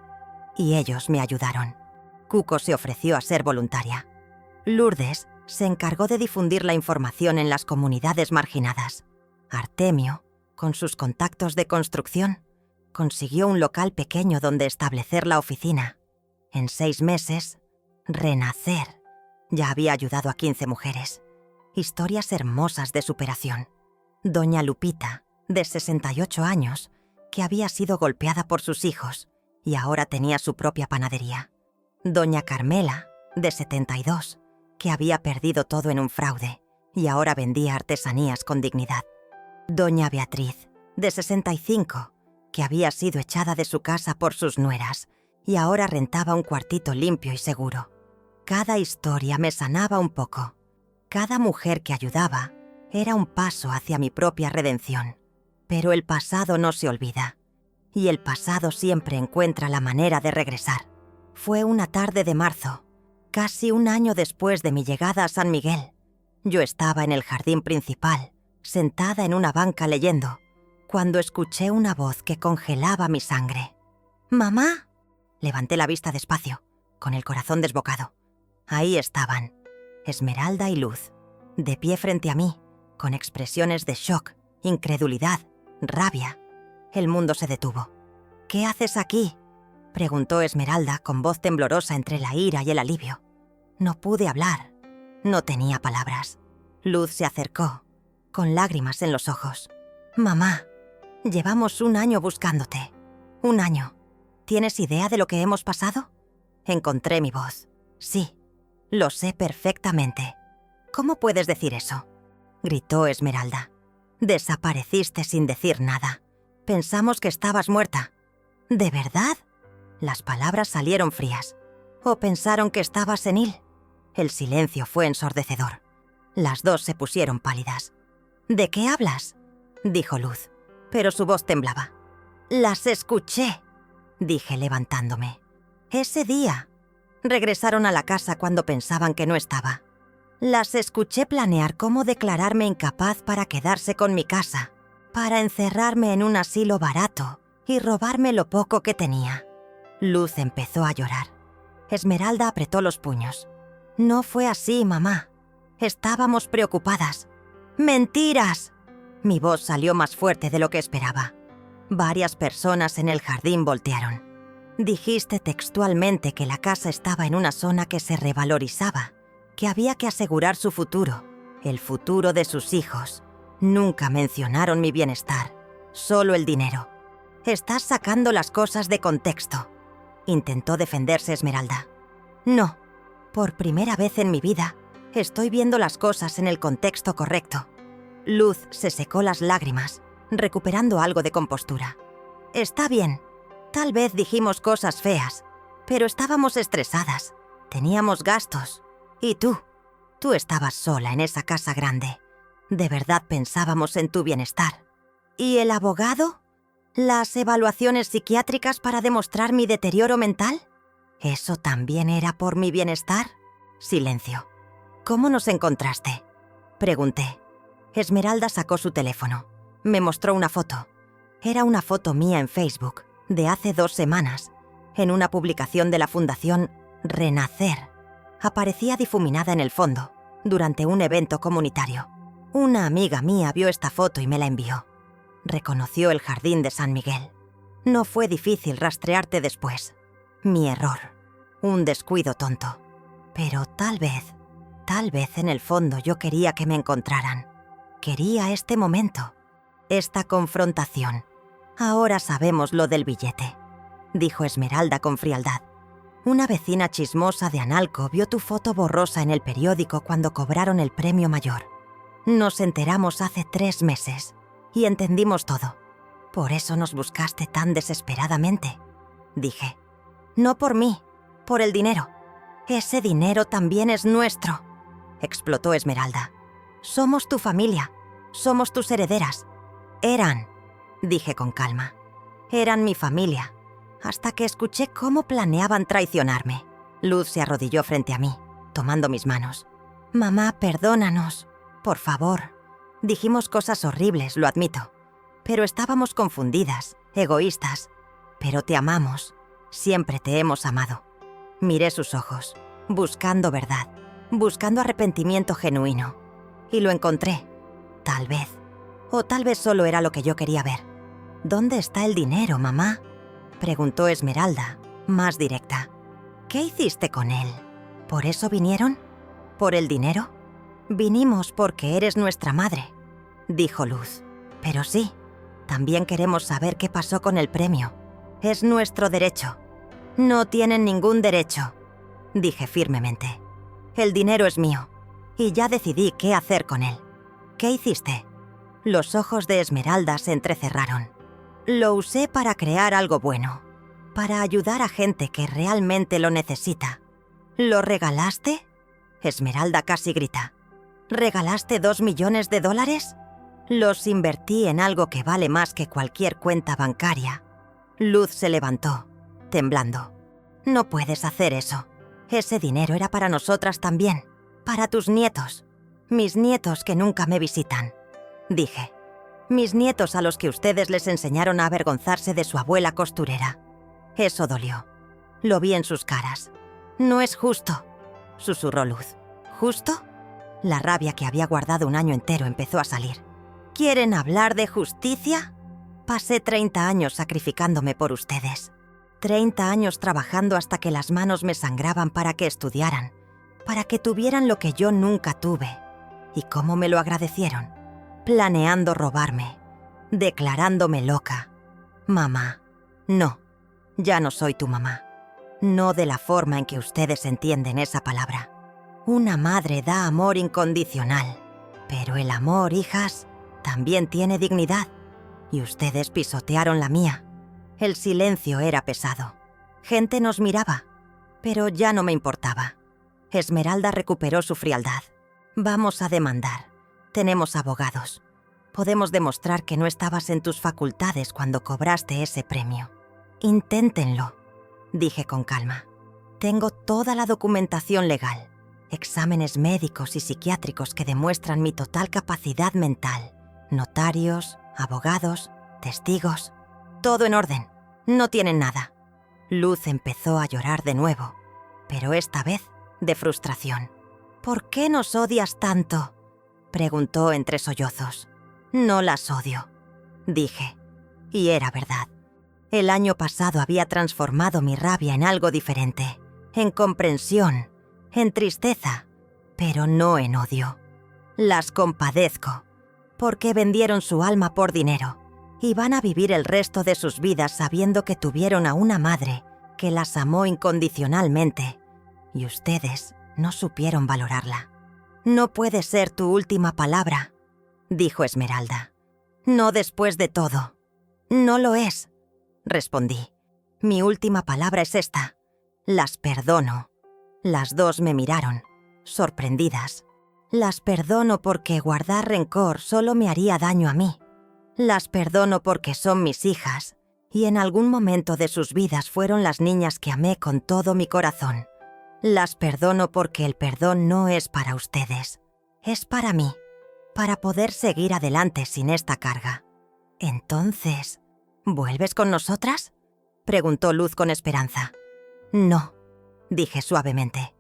y ellos me ayudaron. Cuco se ofreció a ser voluntaria. Lourdes se encargó de difundir la información en las comunidades marginadas. Artemio, con sus contactos de construcción, consiguió un local pequeño donde establecer la oficina. En 6 meses, Renacer ya había ayudado a 15 mujeres. Historias hermosas de superación. Doña Lupita, de 68 años, que había sido golpeada por sus hijos y ahora tenía su propia panadería. Doña Carmela, de 72, que había perdido todo en un fraude y ahora vendía artesanías con dignidad. Doña Beatriz, de 65, que había sido echada de su casa por sus nueras y ahora rentaba un cuartito limpio y seguro. Cada historia me sanaba un poco. Cada mujer que ayudaba era un paso hacia mi propia redención. Pero el pasado no se olvida, y el pasado siempre encuentra la manera de regresar. Fue una tarde de marzo, casi un año después de mi llegada a San Miguel. Yo estaba en el jardín principal, sentada en una banca leyendo, cuando escuché una voz que congelaba mi sangre. «¡Mamá!». Levanté la vista despacio, con el corazón desbocado. Ahí estaban, Esmeralda y Luz, de pie frente a mí, con expresiones de shock, incredulidad, rabia. El mundo se detuvo. «¿Qué haces aquí?», preguntó Esmeralda con voz temblorosa entre la ira y el alivio. No pude hablar. No tenía palabras. Luz se acercó, con lágrimas en los ojos. «Mamá, llevamos 1 año buscándote. 1 año. ¿Tienes idea de lo que hemos pasado?». Encontré mi voz. «Sí, lo sé perfectamente». «¿Cómo puedes decir eso?», gritó Esmeralda. «Desapareciste sin decir nada. Pensamos que estabas muerta». «¿De verdad?». Las palabras salieron frías. «¿O pensaron que estaba senil?». El silencio fue ensordecedor. Las dos se pusieron pálidas. «¿De qué hablas?», dijo Luz, pero su voz temblaba. Las escuché, dije levantándome. Ese día. Regresaron a la casa cuando pensaban que no estaba. Las escuché planear cómo declararme incapaz para quedarse con mi casa, para encerrarme en un asilo barato y robarme lo poco que tenía. Luz empezó a llorar. Esmeralda apretó los puños. No fue así, mamá. Estábamos preocupadas. ¡Mentiras! Mi voz salió más fuerte de lo que esperaba. Varias personas en el jardín voltearon. Dijiste textualmente que la casa estaba en una zona que se revalorizaba, que había que asegurar su futuro, el futuro de sus hijos. Nunca mencionaron mi bienestar, solo el dinero. Estás sacando las cosas de contexto. Intentó defenderse Esmeralda. No, por primera vez en mi vida, estoy viendo las cosas en el contexto correcto. Luz se secó las lágrimas, recuperando algo de compostura. Está bien, tal vez dijimos cosas feas, pero estábamos estresadas, teníamos gastos. Y tú estabas sola en esa casa grande. De verdad pensábamos en tu bienestar. ¿Y el abogado? ¿Las evaluaciones psiquiátricas para demostrar mi deterioro mental? ¿Eso también era por mi bienestar? Silencio. ¿Cómo nos encontraste? Pregunté. Esmeralda sacó su teléfono. Me mostró una foto. Era una foto mía en Facebook, de hace 2 semanas, en una publicación de la Fundación Renacer. Aparecía difuminada en el fondo, durante un evento comunitario. Una amiga mía vio esta foto y me la envió. Reconoció el jardín de San Miguel. No fue difícil rastrearte después. Mi error. Un descuido tonto. Pero tal vez en el fondo yo quería que me encontraran. Quería este momento, esta confrontación. Ahora sabemos lo del billete, dijo Esmeralda con frialdad. Una vecina chismosa de Analco vio tu foto borrosa en el periódico cuando cobraron el premio mayor. Nos enteramos hace 3 meses y entendimos todo. Por eso nos buscaste tan desesperadamente, dije. No por mí, por el dinero. Ese dinero también es nuestro, explotó Esmeralda. Somos tu familia, somos tus herederas. Eran, dije con calma. Eran mi familia, hasta que escuché cómo planeaban traicionarme. Luz se arrodilló frente a mí, tomando mis manos. Mamá, perdónanos, por favor. Dijimos cosas horribles, lo admito. Pero estábamos confundidas, egoístas. Pero te amamos, siempre te hemos amado. Miré sus ojos, buscando verdad, buscando arrepentimiento genuino. Y lo encontré. Tal vez. O tal vez solo era lo que yo quería ver. ¿Dónde está el dinero, mamá?, preguntó Esmeralda, más directa. ¿Qué hiciste con él? ¿Por eso vinieron? ¿Por el dinero? Vinimos porque eres nuestra madre, dijo Luz. Pero sí, también queremos saber qué pasó con el premio. Es nuestro derecho. No tienen ningún derecho, dije firmemente. El dinero es mío, y ya decidí qué hacer con él. ¿Qué hiciste? Los ojos de Esmeralda se entrecerraron. Lo usé para crear algo bueno, para ayudar a gente que realmente lo necesita. ¿Lo regalaste? Esmeralda casi grita. ¿Regalaste $2 millones? Los invertí en algo que vale más que cualquier cuenta bancaria. Luz se levantó, temblando. No puedes hacer eso. Ese dinero era para nosotras también, para tus nietos. Mis nietos que nunca me visitan, dije. Mis nietos a los que ustedes les enseñaron a avergonzarse de su abuela costurera. Eso dolió. Lo vi en sus caras. No es justo, susurró Luz. ¿Justo? La rabia que había guardado un año entero empezó a salir. ¿Quieren hablar de justicia? Pasé 30 años sacrificándome por ustedes. 30 años trabajando hasta que las manos me sangraban para que estudiaran, para que tuvieran lo que yo nunca tuve. ¿Y cómo me lo agradecieron? Planeando robarme, declarándome loca. Mamá, no, ya no soy tu mamá. No de la forma en que ustedes entienden esa palabra. Una madre da amor incondicional, pero el amor, hijas, también tiene dignidad. Y ustedes pisotearon la mía. El silencio era pesado. Gente nos miraba, pero ya no me importaba. Esmeralda recuperó su frialdad. Vamos a demandar. Tenemos abogados. Podemos demostrar que no estabas en tus facultades cuando cobraste ese premio. Inténtenlo, dije con calma. Tengo toda la documentación legal, exámenes médicos y psiquiátricos que demuestran mi total capacidad mental, notarios, abogados, testigos, todo en orden. No tienen nada. Luz empezó a llorar de nuevo, pero esta vez de frustración. ¿Por qué nos odias tanto?, preguntó entre sollozos. No las odio, dije, y era verdad. El año pasado había transformado mi rabia en algo diferente, en comprensión, en tristeza, pero no en odio. Las compadezco, porque vendieron su alma por dinero y van a vivir el resto de sus vidas sabiendo que tuvieron a una madre que las amó incondicionalmente y ustedes no supieron valorarla. No puede ser tu última palabra, dijo Esmeralda. No después de todo. No lo es, respondí. Mi última palabra es esta. Las perdono. Las dos me miraron, sorprendidas. Las perdono porque guardar rencor solo me haría daño a mí. Las perdono porque son mis hijas y en algún momento de sus vidas fueron las niñas que amé con todo mi corazón. Las perdono porque el perdón no es para ustedes, es para mí, para poder seguir adelante sin esta carga. Entonces, ¿vuelves con nosotras?, preguntó Luz con esperanza. No, dije suavemente.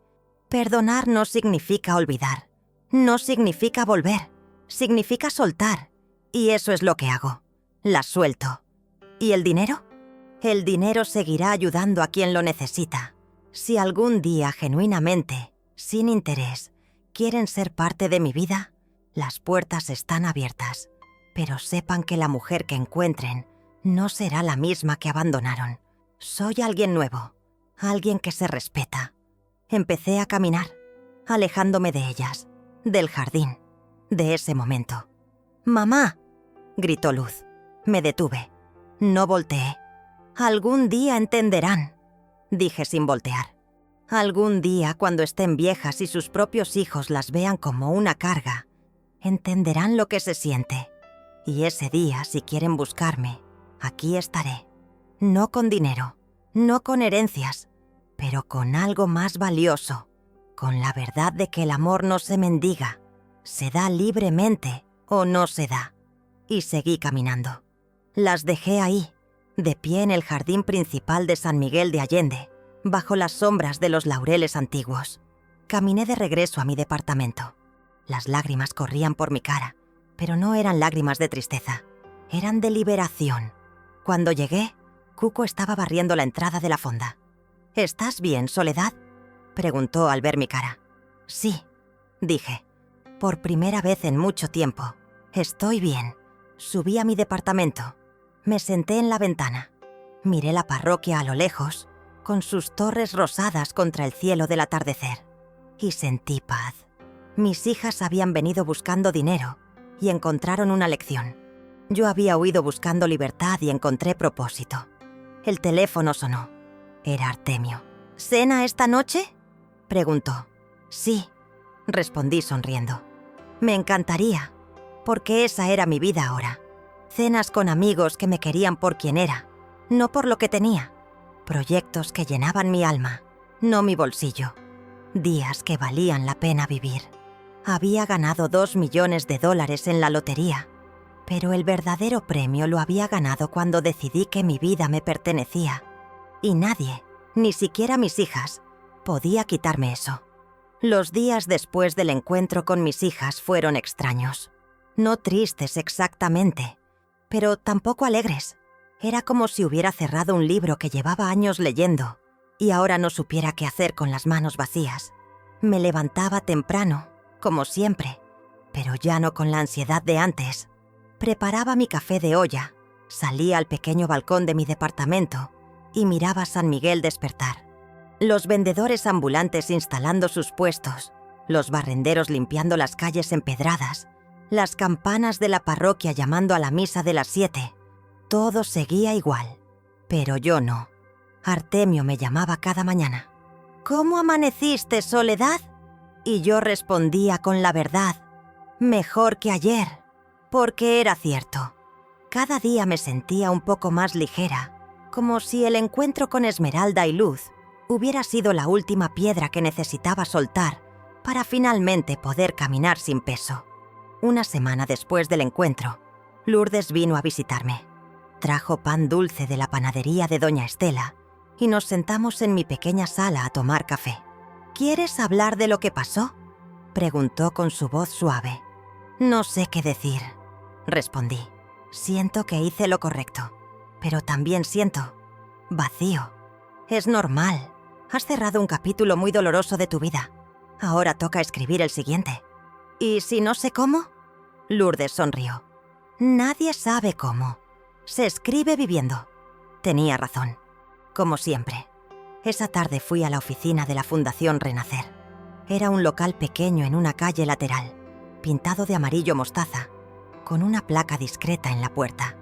Perdonar no significa olvidar, no significa volver, significa soltar, y eso es lo que hago. Las suelto. ¿Y el dinero? El dinero seguirá ayudando a quien lo necesita. Si algún día, genuinamente, sin interés, quieren ser parte de mi vida, las puertas están abiertas. Pero sepan que la mujer que encuentren no será la misma que abandonaron. Soy alguien nuevo, alguien que se respeta. Empecé a caminar, alejándome de ellas, del jardín, de ese momento. «¡Mamá!», gritó Luz. Me detuve. No volteé. «Algún día entenderán», dije sin voltear. «Algún día, cuando estén viejas y sus propios hijos las vean como una carga, entenderán lo que se siente. Y ese día, si quieren buscarme, aquí estaré. No con dinero, no con herencias, pero con algo más valioso, con la verdad de que el amor no se mendiga, se da libremente o no se da». Y seguí caminando. Las dejé ahí, de pie en el jardín principal de San Miguel de Allende, bajo las sombras de los laureles antiguos. Caminé de regreso a mi departamento. Las lágrimas corrían por mi cara, pero no eran lágrimas de tristeza, eran de liberación. Cuando llegué, Cuco estaba barriendo la entrada de la fonda. «¿Estás bien, Soledad?», preguntó al ver mi cara. «Sí», dije. «Por primera vez en mucho tiempo. Estoy bien». Subí a mi departamento. Me senté en la ventana. Miré la parroquia a lo lejos, con sus torres rosadas contra el cielo del atardecer. Y sentí paz. Mis hijas habían venido buscando dinero y encontraron una lección. Yo había huido buscando libertad y encontré propósito. El teléfono sonó. Era Artemio. «¿Cena esta noche?», preguntó. «Sí», respondí sonriendo. «Me encantaría, porque esa era mi vida ahora. Cenas con amigos que me querían por quien era, no por lo que tenía. Proyectos que llenaban mi alma, no mi bolsillo. Días que valían la pena vivir. Había ganado $2 millones en la lotería, pero el verdadero premio lo había ganado cuando decidí que mi vida me pertenecía. Y nadie, ni siquiera mis hijas, podía quitarme eso. Los días después del encuentro con mis hijas fueron extraños. No tristes exactamente, pero tampoco alegres. Era como si hubiera cerrado un libro que llevaba años leyendo y ahora no supiera qué hacer con las manos vacías. Me levantaba temprano, como siempre, pero ya no con la ansiedad de antes. Preparaba mi café de olla, salía al pequeño balcón de mi departamento y miraba San Miguel despertar. Los vendedores ambulantes instalando sus puestos, los barrenderos limpiando las calles empedradas, las campanas de la parroquia llamando a la misa de las 7. Todo seguía igual, pero yo no. Artemio me llamaba cada mañana. «¿Cómo amaneciste, Soledad?», y yo respondía con la verdad. «Mejor que ayer». Porque era cierto. Cada día me sentía un poco más ligera, como si el encuentro con Esmeralda y Luz hubiera sido la última piedra que necesitaba soltar para finalmente poder caminar sin peso. Una semana después del encuentro, Lourdes vino a visitarme. Trajo pan dulce de la panadería de Doña Estela y nos sentamos en mi pequeña sala a tomar café. ¿Quieres hablar de lo que pasó?, preguntó con su voz suave. No sé qué decir, respondí. Siento que hice lo correcto, pero también siento vacío. Es normal. Has cerrado un capítulo muy doloroso de tu vida. Ahora toca escribir el siguiente. ¿Y si no sé cómo? Lourdes sonrió. Nadie sabe cómo. Se escribe viviendo. Tenía razón. Como siempre. Esa tarde fui a la oficina de la Fundación Renacer. Era un local pequeño en una calle lateral, pintado de amarillo mostaza, con una placa discreta en la puerta.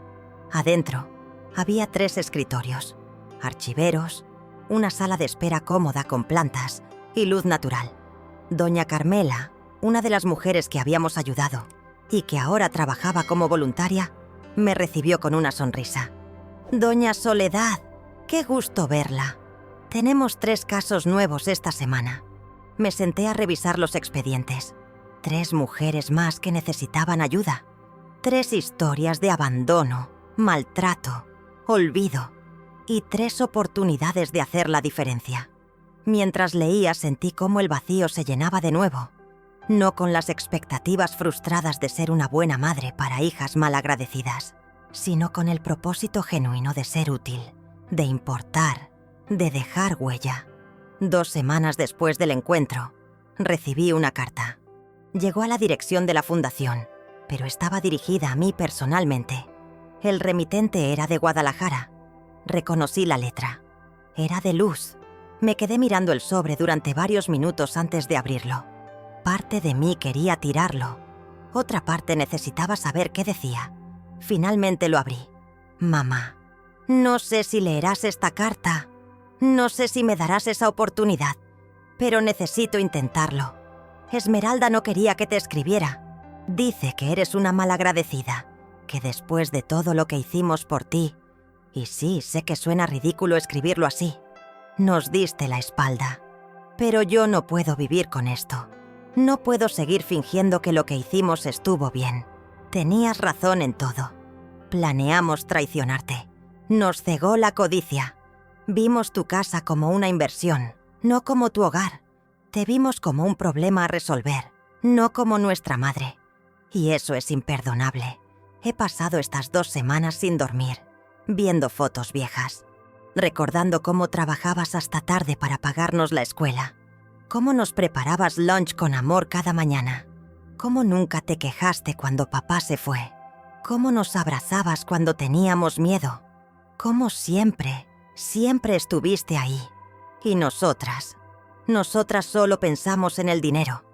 Adentro había 3 escritorios, archiveros, una sala de espera cómoda con plantas y luz natural. Doña Carmela, una de las mujeres que habíamos ayudado y que ahora trabajaba como voluntaria, me recibió con una sonrisa. Doña Soledad, qué gusto verla. Tenemos 3 casos nuevos esta semana. Me senté a revisar los expedientes. 3 mujeres más que necesitaban ayuda. 3 historias de abandono, maltrato, olvido y 3 oportunidades de hacer la diferencia. Mientras leía sentí cómo el vacío se llenaba de nuevo, no con las expectativas frustradas de ser una buena madre para hijas malagradecidas, sino con el propósito genuino de ser útil, de importar, de dejar huella. 2 semanas después del encuentro, recibí una carta. Llegó a la dirección de la fundación, pero estaba dirigida a mí personalmente. El remitente era de Guadalajara. Reconocí la letra. Era de Luz. Me quedé mirando el sobre durante varios minutos antes de abrirlo. Parte de mí quería tirarlo. Otra parte necesitaba saber qué decía. Finalmente lo abrí. Mamá, no sé si leerás esta carta. No sé si me darás esa oportunidad, pero necesito intentarlo. Esmeralda no quería que te escribiera. Dice que eres una malagradecida, que después de todo lo que hicimos por ti, y sí, sé que suena ridículo escribirlo así, nos diste la espalda. Pero yo no puedo vivir con esto. No puedo seguir fingiendo que lo que hicimos estuvo bien. Tenías razón en todo. Planeamos traicionarte. Nos cegó la codicia. Vimos tu casa como una inversión, no como tu hogar. Te vimos como un problema a resolver, no como nuestra madre. Y eso es imperdonable. He pasado estas 2 semanas sin dormir, viendo fotos viejas, recordando cómo trabajabas hasta tarde para pagarnos la escuela, cómo nos preparabas lunch con amor cada mañana, cómo nunca te quejaste cuando papá se fue, cómo nos abrazabas cuando teníamos miedo, cómo siempre estuviste ahí. Y nosotras solo pensamos en el dinero.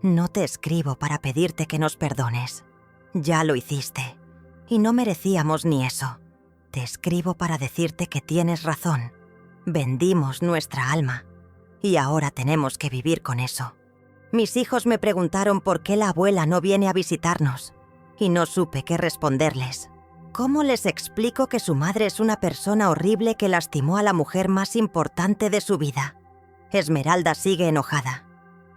No te escribo para pedirte que nos perdones. Ya lo hiciste, y no merecíamos ni eso. Te escribo para decirte que tienes razón. Vendimos nuestra alma, y ahora tenemos que vivir con eso. Mis hijos me preguntaron por qué la abuela no viene a visitarnos, y no supe qué responderles. ¿Cómo les explico que su madre es una persona horrible que lastimó a la mujer más importante de su vida? Esmeralda sigue enojada.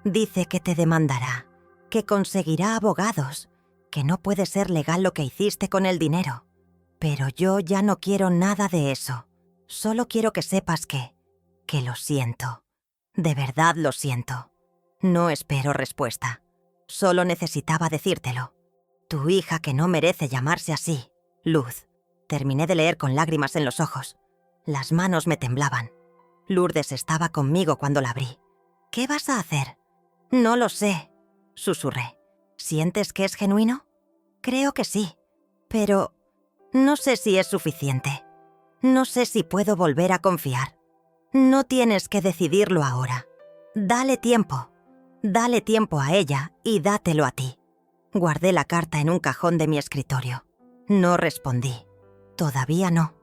Dice que te demandará, que conseguirá abogados, que no puede ser legal lo que hiciste con el dinero. Pero yo ya no quiero nada de eso. Solo quiero que sepas que lo siento. De verdad lo siento. No espero respuesta. Solo necesitaba decírtelo. Tu hija que no merece llamarse así, Luz. Terminé de leer con lágrimas en los ojos. Las manos me temblaban. Lourdes estaba conmigo cuando la abrí. ¿Qué vas a hacer? No lo sé, susurré. ¿Sientes que es genuino? Creo que sí, pero no sé si es suficiente. No sé si puedo volver a confiar. No tienes que decidirlo ahora. Dale tiempo. Dale tiempo a ella y dátelo a ti. Guardé la carta en un cajón de mi escritorio. No respondí. Todavía no.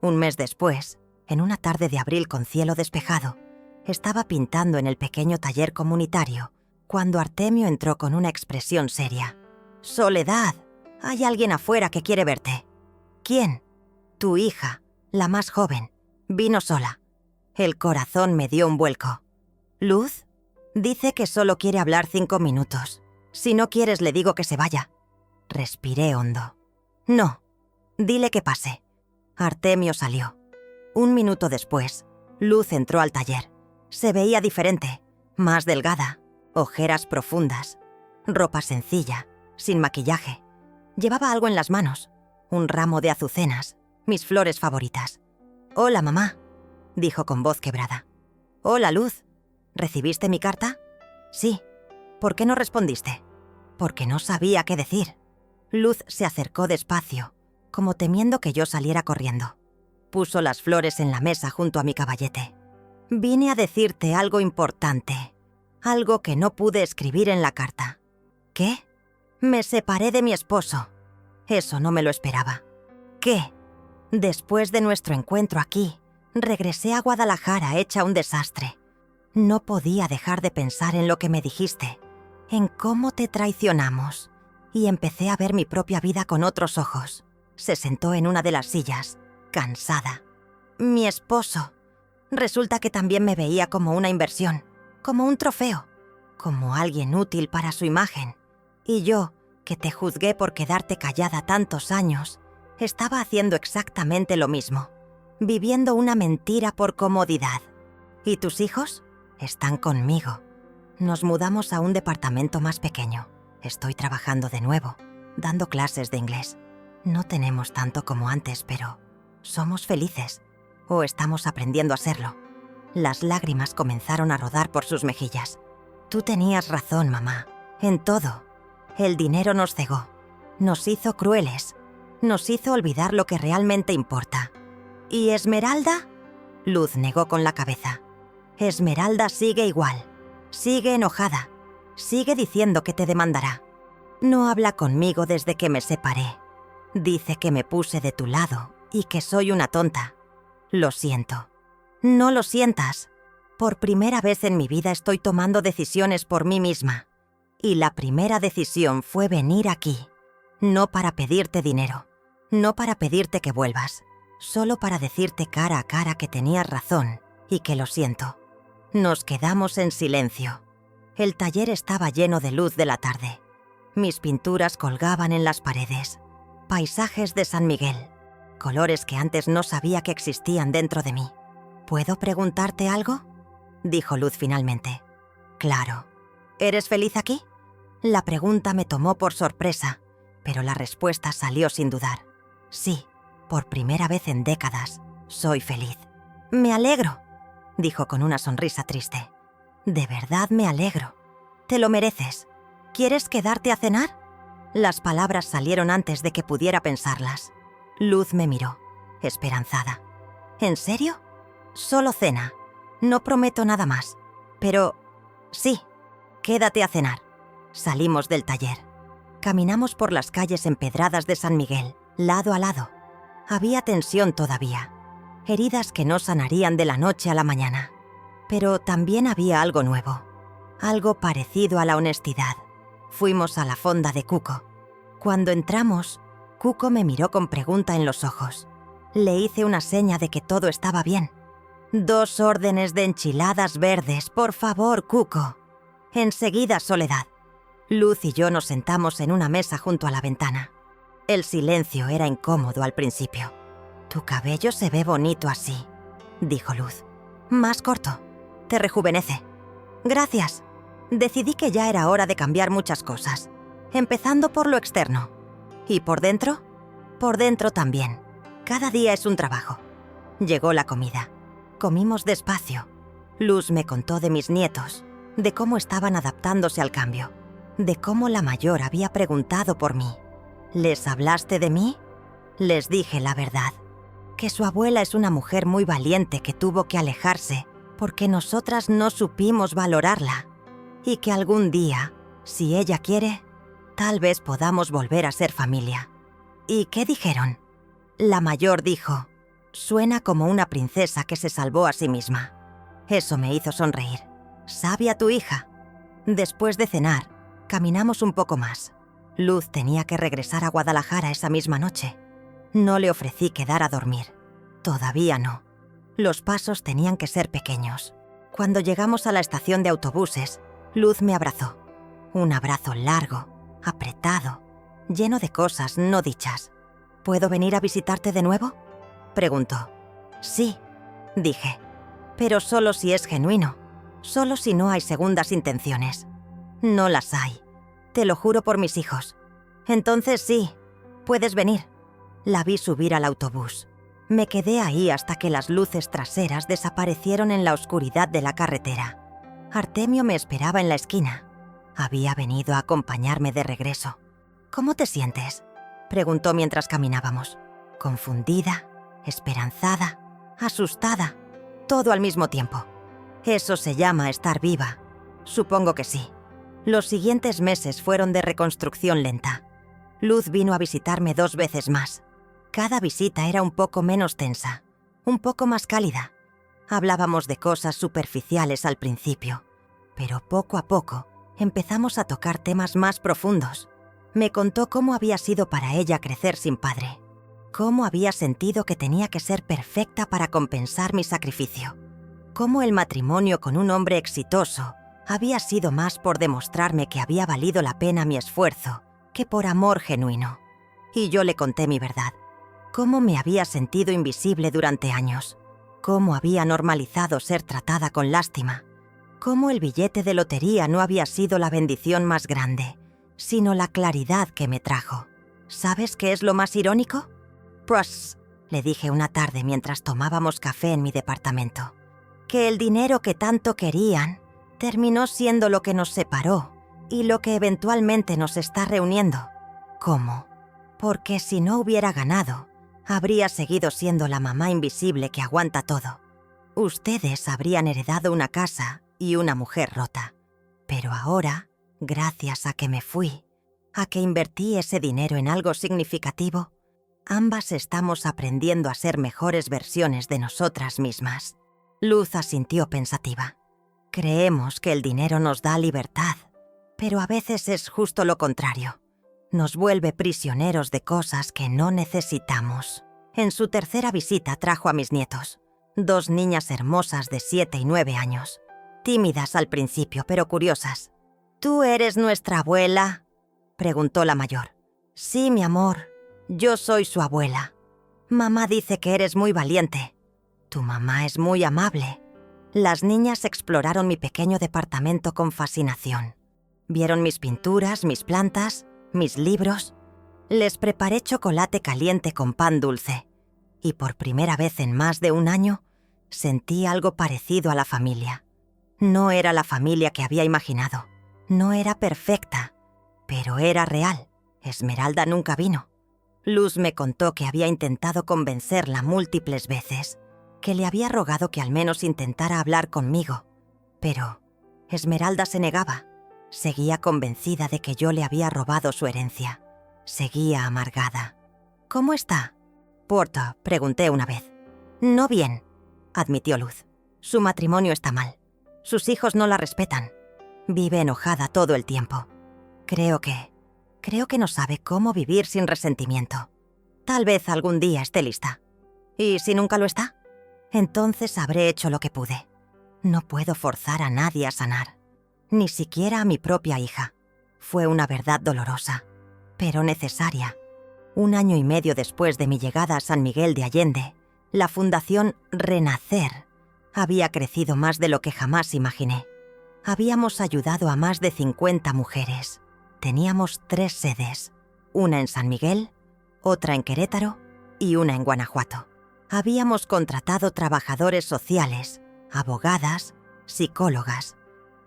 Un mes después, en una tarde de abril con cielo despejado, estaba pintando en el pequeño taller comunitario cuando Artemio entró con una expresión seria. «Soledad, Hay alguien afuera que quiere verte. ¿Quién? Tu hija, la más joven. Vino sola. El corazón me dio un vuelco. ¿Luz? Dice que solo quiere hablar 5 minutos. Si no quieres, le digo que se vaya. Respiré hondo. No. Dile que pase. Artemio salió. 1 minuto después, Luz entró al taller. Se veía diferente, más delgada, ojeras profundas, ropa sencilla, sin maquillaje. Llevaba algo en las manos, un ramo de azucenas, mis flores favoritas. «Hola, mamá», dijo con voz quebrada. «Hola, Luz. ¿Recibiste mi carta?» «Sí». «¿Por qué no respondiste?» «Porque no sabía qué decir». Luz se acercó despacio, como temiendo que yo saliera corriendo. Puso las flores en la mesa junto a mi caballete. «Vine a decirte algo importante, algo que no pude escribir en la carta». «¿Qué?» «Me separé de mi esposo. Eso no me lo esperaba». «¿Qué?» «Después de nuestro encuentro aquí, regresé a Guadalajara hecha un desastre. No podía dejar de pensar en lo que me dijiste, en cómo te traicionamos, y empecé a ver mi propia vida con otros ojos». Se sentó en una de las sillas, cansada. «Mi esposo. Resulta que también me veía como una inversión, como un trofeo, como alguien útil para su imagen. Y yo, que te juzgué por quedarte callada tantos años, estaba haciendo exactamente lo mismo, viviendo una mentira por comodidad. ¿Y tus hijos? Están conmigo. Nos mudamos a un departamento más pequeño. Estoy trabajando de nuevo, dando clases de inglés. No tenemos tanto como antes, pero somos felices. O estamos aprendiendo a serlo». Las lágrimas comenzaron a rodar por sus mejillas. «Tú tenías razón, mamá. En todo. El dinero nos cegó. Nos hizo crueles. Nos hizo olvidar lo que realmente importa. ¿Y Esmeralda?» Luz negó con la cabeza. «Esmeralda sigue igual. Sigue enojada. Sigue diciendo que te demandará. No habla conmigo desde que me separé. Dice que me puse de tu lado y que soy una tonta. Lo siento». «No lo sientas. Por primera vez en mi vida estoy tomando decisiones por mí misma. Y la primera decisión fue venir aquí. No para pedirte dinero, no para pedirte que vuelvas, solo para decirte cara a cara que tenías razón y que lo siento». Nos quedamos en silencio. El taller estaba lleno de luz de la tarde. Mis pinturas colgaban en las paredes. Paisajes de San Miguel, colores que antes no sabía que existían dentro de mí. «¿Puedo preguntarte algo?», dijo Luz finalmente. «Claro. ¿Eres feliz aquí?». La pregunta me tomó por sorpresa, pero la respuesta salió sin dudar. «Sí, por primera vez en décadas, soy feliz». «Me alegro», dijo con una sonrisa triste. «De verdad me alegro. Te lo mereces. ¿Quieres quedarte a cenar?». Las palabras salieron antes de que pudiera pensarlas. Luz me miró, esperanzada. «¿En serio? Solo cena. No prometo nada más. Pero sí, quédate a cenar». Salimos del taller. Caminamos por las calles empedradas de San Miguel, lado a lado. Había tensión todavía, heridas que no sanarían de la noche a la mañana. Pero también había algo nuevo, algo parecido a la honestidad. Fuimos a la fonda de Cuco. Cuando entramos, Cuco me miró con pregunta en los ojos. Le hice una seña de que todo estaba bien. «2 órdenes de enchiladas verdes, por favor, Cuco». Enseguida, Soledad. Luz y yo nos sentamos en una mesa junto a la ventana. El silencio era incómodo al principio. «Tu cabello se ve bonito así», dijo Luz. «Más corto. Te rejuvenece». «Gracias». Decidí que ya era hora de cambiar muchas cosas, empezando por lo externo. ¿Y por dentro? Por dentro también. Cada día es un trabajo. Llegó la comida. Comimos despacio. Luz me contó de mis nietos, de cómo estaban adaptándose al cambio, de cómo la mayor había preguntado por mí. «¿Les hablaste de mí?». Les dije la verdad, que su abuela es una mujer muy valiente que tuvo que alejarse porque nosotras no supimos valorarla, y que algún día, si ella quiere, tal vez podamos volver a ser familia. ¿Y qué dijeron? La mayor dijo: «Suena como una princesa que se salvó a sí misma». Eso me hizo sonreír. Sabia tu hija. Después de cenar, caminamos un poco más. Luz tenía que regresar a Guadalajara esa misma noche. No le ofrecí quedar a dormir. Todavía no. Los pasos tenían que ser pequeños. Cuando llegamos a la estación de autobuses, Luz me abrazó. Un abrazo largo, apretado, lleno de cosas no dichas. ¿Puedo venir a visitarte de nuevo?, preguntó. Sí, dije. Pero solo si es genuino. Solo si no hay segundas intenciones. No las hay. Te lo juro por mis hijos. Entonces sí, puedes venir. La vi subir al autobús. Me quedé ahí hasta que las luces traseras desaparecieron en la oscuridad de la carretera. Artemio me esperaba en la esquina. Había venido a acompañarme de regreso. ¿Cómo te sientes?, preguntó mientras caminábamos. Confundida, esperanzada, asustada, todo al mismo tiempo. Eso se llama estar viva. Supongo que sí. Los siguientes meses fueron de reconstrucción lenta. Luz vino a visitarme 2 veces más. Cada visita era un poco menos tensa, un poco más cálida. Hablábamos de cosas superficiales al principio, pero poco a poco empezamos a tocar temas más profundos. Me contó cómo había sido para ella crecer sin padre, cómo había sentido que tenía que ser perfecta para compensar mi sacrificio, cómo el matrimonio con un hombre exitoso había sido más por demostrarme que había valido la pena mi esfuerzo que por amor genuino. Y yo le conté mi verdad, cómo me había sentido invisible durante años, cómo había normalizado ser tratada con lástima, cómo el billete de lotería no había sido la bendición más grande, sino la claridad que me trajo. ¿Sabes qué es lo más irónico? Pues, le dije una tarde mientras tomábamos café en mi departamento, que el dinero que tanto querían terminó siendo lo que nos separó y lo que eventualmente nos está reuniendo. ¿Cómo? Porque si no hubiera ganado, habría seguido siendo la mamá invisible que aguanta todo. Ustedes habrían heredado una casa y una mujer rota. Pero ahora, gracias a que me fui, a que invertí ese dinero en algo significativo, ambas estamos aprendiendo a ser mejores versiones de nosotras mismas. Luz asintió pensativa. Creemos que el dinero nos da libertad, pero a veces es justo lo contrario. Nos vuelve prisioneros de cosas que no necesitamos. En su tercera visita trajo a mis nietos, 2 niñas hermosas de 7 y 9 años. Tímidas al principio, pero curiosas. ¿Tú eres nuestra abuela?, preguntó la mayor. Sí, mi amor, yo soy su abuela. Mamá dice que eres muy valiente. Tu mamá es muy amable. Las niñas exploraron mi pequeño departamento con fascinación. Vieron mis pinturas, mis plantas, mis libros. Les preparé chocolate caliente con pan dulce. Y por primera vez en más de un año, sentí algo parecido a la familia. No era la familia que había imaginado. No era perfecta, pero era real. Esmeralda nunca vino. Luz me contó que había intentado convencerla múltiples veces, que le había rogado que al menos intentara hablar conmigo. Pero Esmeralda se negaba. Seguía convencida de que yo le había robado su herencia. Seguía amargada. ¿Cómo está? Porta, pregunté una vez. No bien, admitió Luz. Su matrimonio está mal. Sus hijos no la respetan. Vive enojada todo el tiempo. Creo que no sabe cómo vivir sin resentimiento. Tal vez algún día esté lista. ¿Y si nunca lo está? Entonces habré hecho lo que pude. No puedo forzar a nadie a sanar. Ni siquiera a mi propia hija. Fue una verdad dolorosa, pero necesaria. 1 año y medio después de mi llegada a San Miguel de Allende, la Fundación Renacer había crecido más de lo que jamás imaginé. Habíamos ayudado a más de 50 mujeres. Teníamos 3 sedes, una en San Miguel, otra en Querétaro y una en Guanajuato. Habíamos contratado trabajadores sociales, abogadas, psicólogas.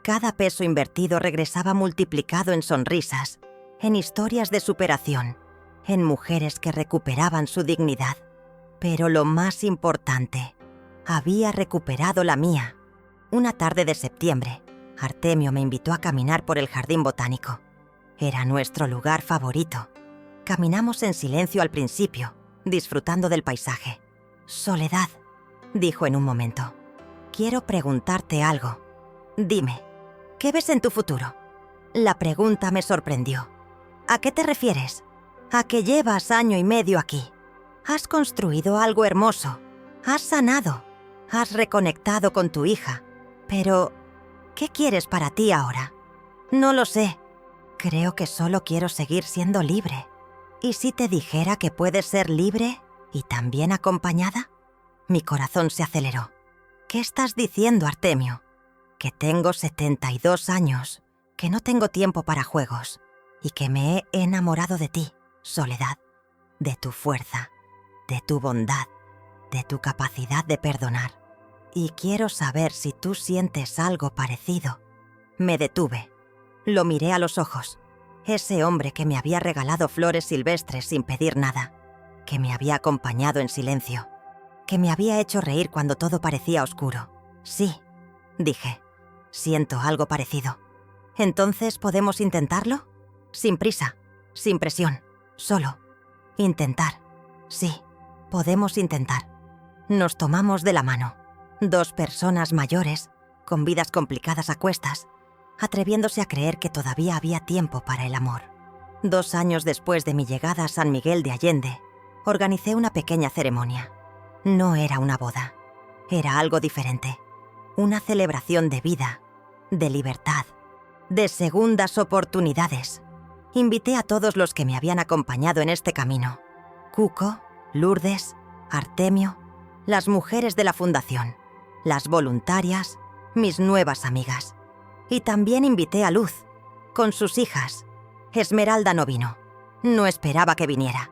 Cada peso invertido regresaba multiplicado en sonrisas, en historias de superación, en mujeres que recuperaban su dignidad. Pero lo más importante, había recuperado la mía. Una tarde de septiembre, Artemio me invitó a caminar por el jardín botánico. Era nuestro lugar favorito. Caminamos en silencio al principio, disfrutando del paisaje. Soledad, dijo en un momento. Quiero preguntarte algo. Dime, ¿qué ves en tu futuro? La pregunta me sorprendió. ¿A qué te refieres? A que llevas año y medio aquí. Has construido algo hermoso. Has sanado. Has reconectado con tu hija. Pero, ¿qué quieres para ti ahora? No lo sé. Creo que solo quiero seguir siendo libre. ¿Y si te dijera que puedes ser libre y también acompañada? Mi corazón se aceleró. ¿Qué estás diciendo, Artemio? Que tengo 72 años, que no tengo tiempo para juegos y que me he enamorado de ti, Soledad, de tu fuerza, de tu bondad, de tu capacidad de perdonar. Y quiero saber si tú sientes algo parecido. Me detuve. Lo miré a los ojos. Ese hombre que me había regalado flores silvestres sin pedir nada, que me había acompañado en silencio, que me había hecho reír cuando todo parecía oscuro. Sí, dije, siento algo parecido. ¿Entonces podemos intentarlo? Sin prisa, sin presión, solo. Intentar. Sí, podemos intentar. Nos tomamos de la mano. Dos personas mayores, con vidas complicadas a cuestas, atreviéndose a creer que todavía había tiempo para el amor. 2 años después de mi llegada a San Miguel de Allende, organicé una pequeña ceremonia. No era una boda, era algo diferente. Una celebración de vida, de libertad, de segundas oportunidades. Invité a todos los que me habían acompañado en este camino. Cuco, Lourdes, Artemio, las mujeres de la fundación, las voluntarias, mis nuevas amigas. Y también invité a Luz, con sus hijas. Esmeralda no vino. No esperaba que viniera.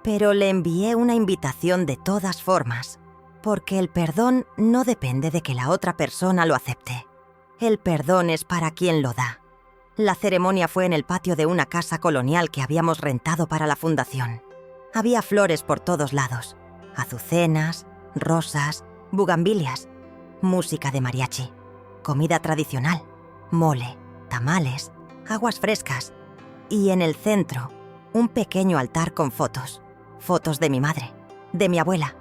Pero le envié una invitación de todas formas, porque el perdón no depende de que la otra persona lo acepte. El perdón es para quien lo da. La ceremonia fue en el patio de una casa colonial que habíamos rentado para la fundación. Había flores por todos lados, azucenas, rosas, bugambilias, música de mariachi, comida tradicional, mole, tamales, aguas frescas y en el centro un pequeño altar con fotos. Fotos de mi madre, de mi abuela,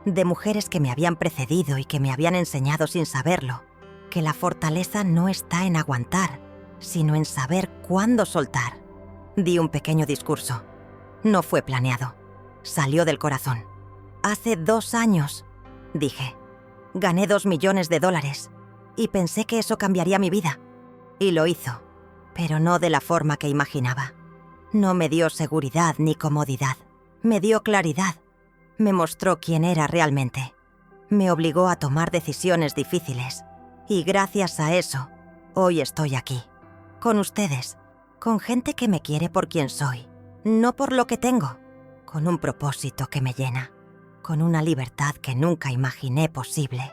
de mujeres que me habían precedido y que me habían enseñado sin saberlo, que la fortaleza no está en aguantar, sino en saber cuándo soltar. Di un pequeño discurso. No fue planeado. Salió del corazón. Hace 2 años, dije, gané $2 millones y pensé que eso cambiaría mi vida. Y lo hizo, pero no de la forma que imaginaba. No me dio seguridad ni comodidad. Me dio claridad. Me mostró quién era realmente. Me obligó a tomar decisiones difíciles. Y gracias a eso, hoy estoy aquí. Con ustedes. Con gente que me quiere por quien soy. No por lo que tengo. Con un propósito que me llena. Con una libertad que nunca imaginé posible.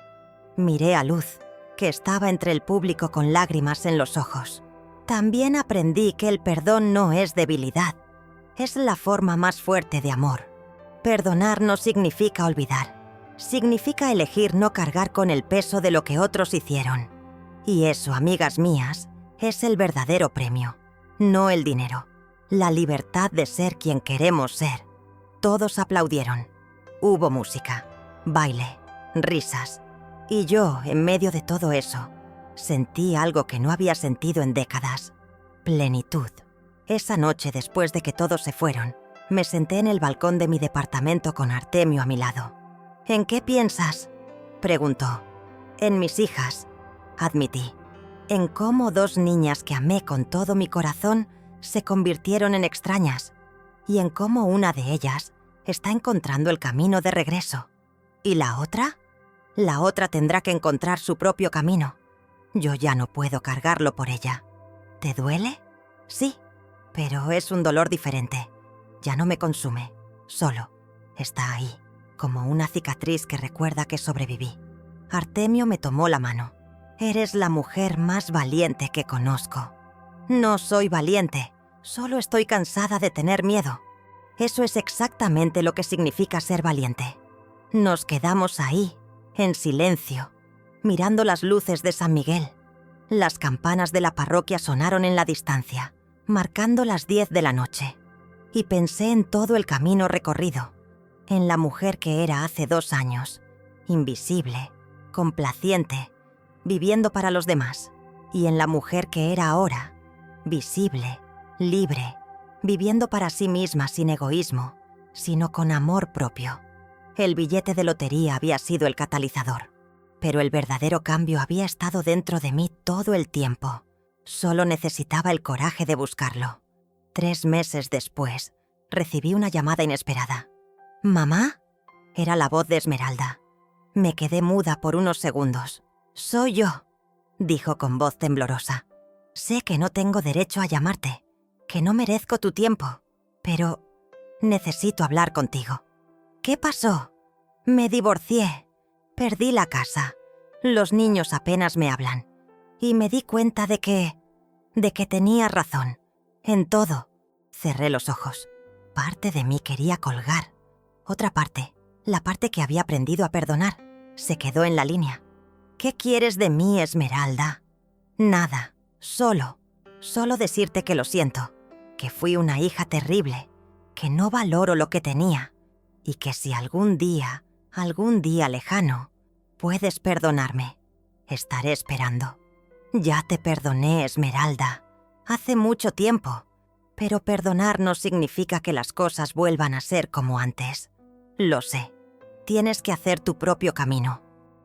Miré a Luz, que estaba entre el público con lágrimas en los ojos. También aprendí que el perdón no es debilidad. Es la forma más fuerte de amor. Perdonar no significa olvidar. Significa elegir no cargar con el peso de lo que otros hicieron. Y eso, amigas mías, es el verdadero premio. No el dinero. La libertad de ser quien queremos ser. Todos aplaudieron. Hubo música, baile, risas. Y yo, en medio de todo eso, sentí algo que no había sentido en décadas. Plenitud. Esa noche, después de que todos se fueron, me senté en el balcón de mi departamento con Artemio a mi lado. ¿En qué piensas?, preguntó. En mis hijas, admití. En cómo 2 niñas que amé con todo mi corazón se convirtieron en extrañas. Y en cómo una de ellas está encontrando el camino de regreso. ¿Y la otra? La otra tendrá que encontrar su propio camino. Yo ya no puedo cargarlo por ella. ¿Te duele? Sí, pero es un dolor diferente. Ya no me consume, solo. Está ahí, como una cicatriz que recuerda que sobreviví. Artemio me tomó la mano. Eres la mujer más valiente que conozco. No soy valiente, solo estoy cansada de tener miedo. Eso es exactamente lo que significa ser valiente. Nos quedamos ahí, en silencio, mirando las luces de San Miguel. Las campanas de la parroquia sonaron en la distancia, marcando las 10 de la noche. Y pensé en todo el camino recorrido, en la mujer que era hace 2 años, invisible, complaciente, viviendo para los demás, y en la mujer que era ahora, visible, libre, viviendo para sí misma sin egoísmo, sino con amor propio. El billete de lotería había sido el catalizador, pero el verdadero cambio había estado dentro de mí todo el tiempo. Solo necesitaba el coraje de buscarlo. 3 meses después, recibí una llamada inesperada. ¿Mamá? Era la voz de Esmeralda. Me quedé muda por unos segundos. «Soy yo», dijo con voz temblorosa. «Sé que no tengo derecho a llamarte, que no merezco tu tiempo, pero necesito hablar contigo». «¿Qué pasó?» «Me divorcié. Perdí la casa. Los niños apenas me hablan. Y me di cuenta de que tenía razón. En todo». Cerré los ojos. Parte de mí quería colgar. Otra parte, la parte que había aprendido a perdonar, se quedó en la línea. «¿Qué quieres de mí, Esmeralda?» «Nada. Solo decirte que lo siento, que fui una hija terrible, que no valoro lo que tenía, y que si algún día lejano, puedes perdonarme, estaré esperando». «Ya te perdoné, Esmeralda, hace mucho tiempo, pero perdonar no significa que las cosas vuelvan a ser como antes. Lo sé, tienes que hacer tu propio camino,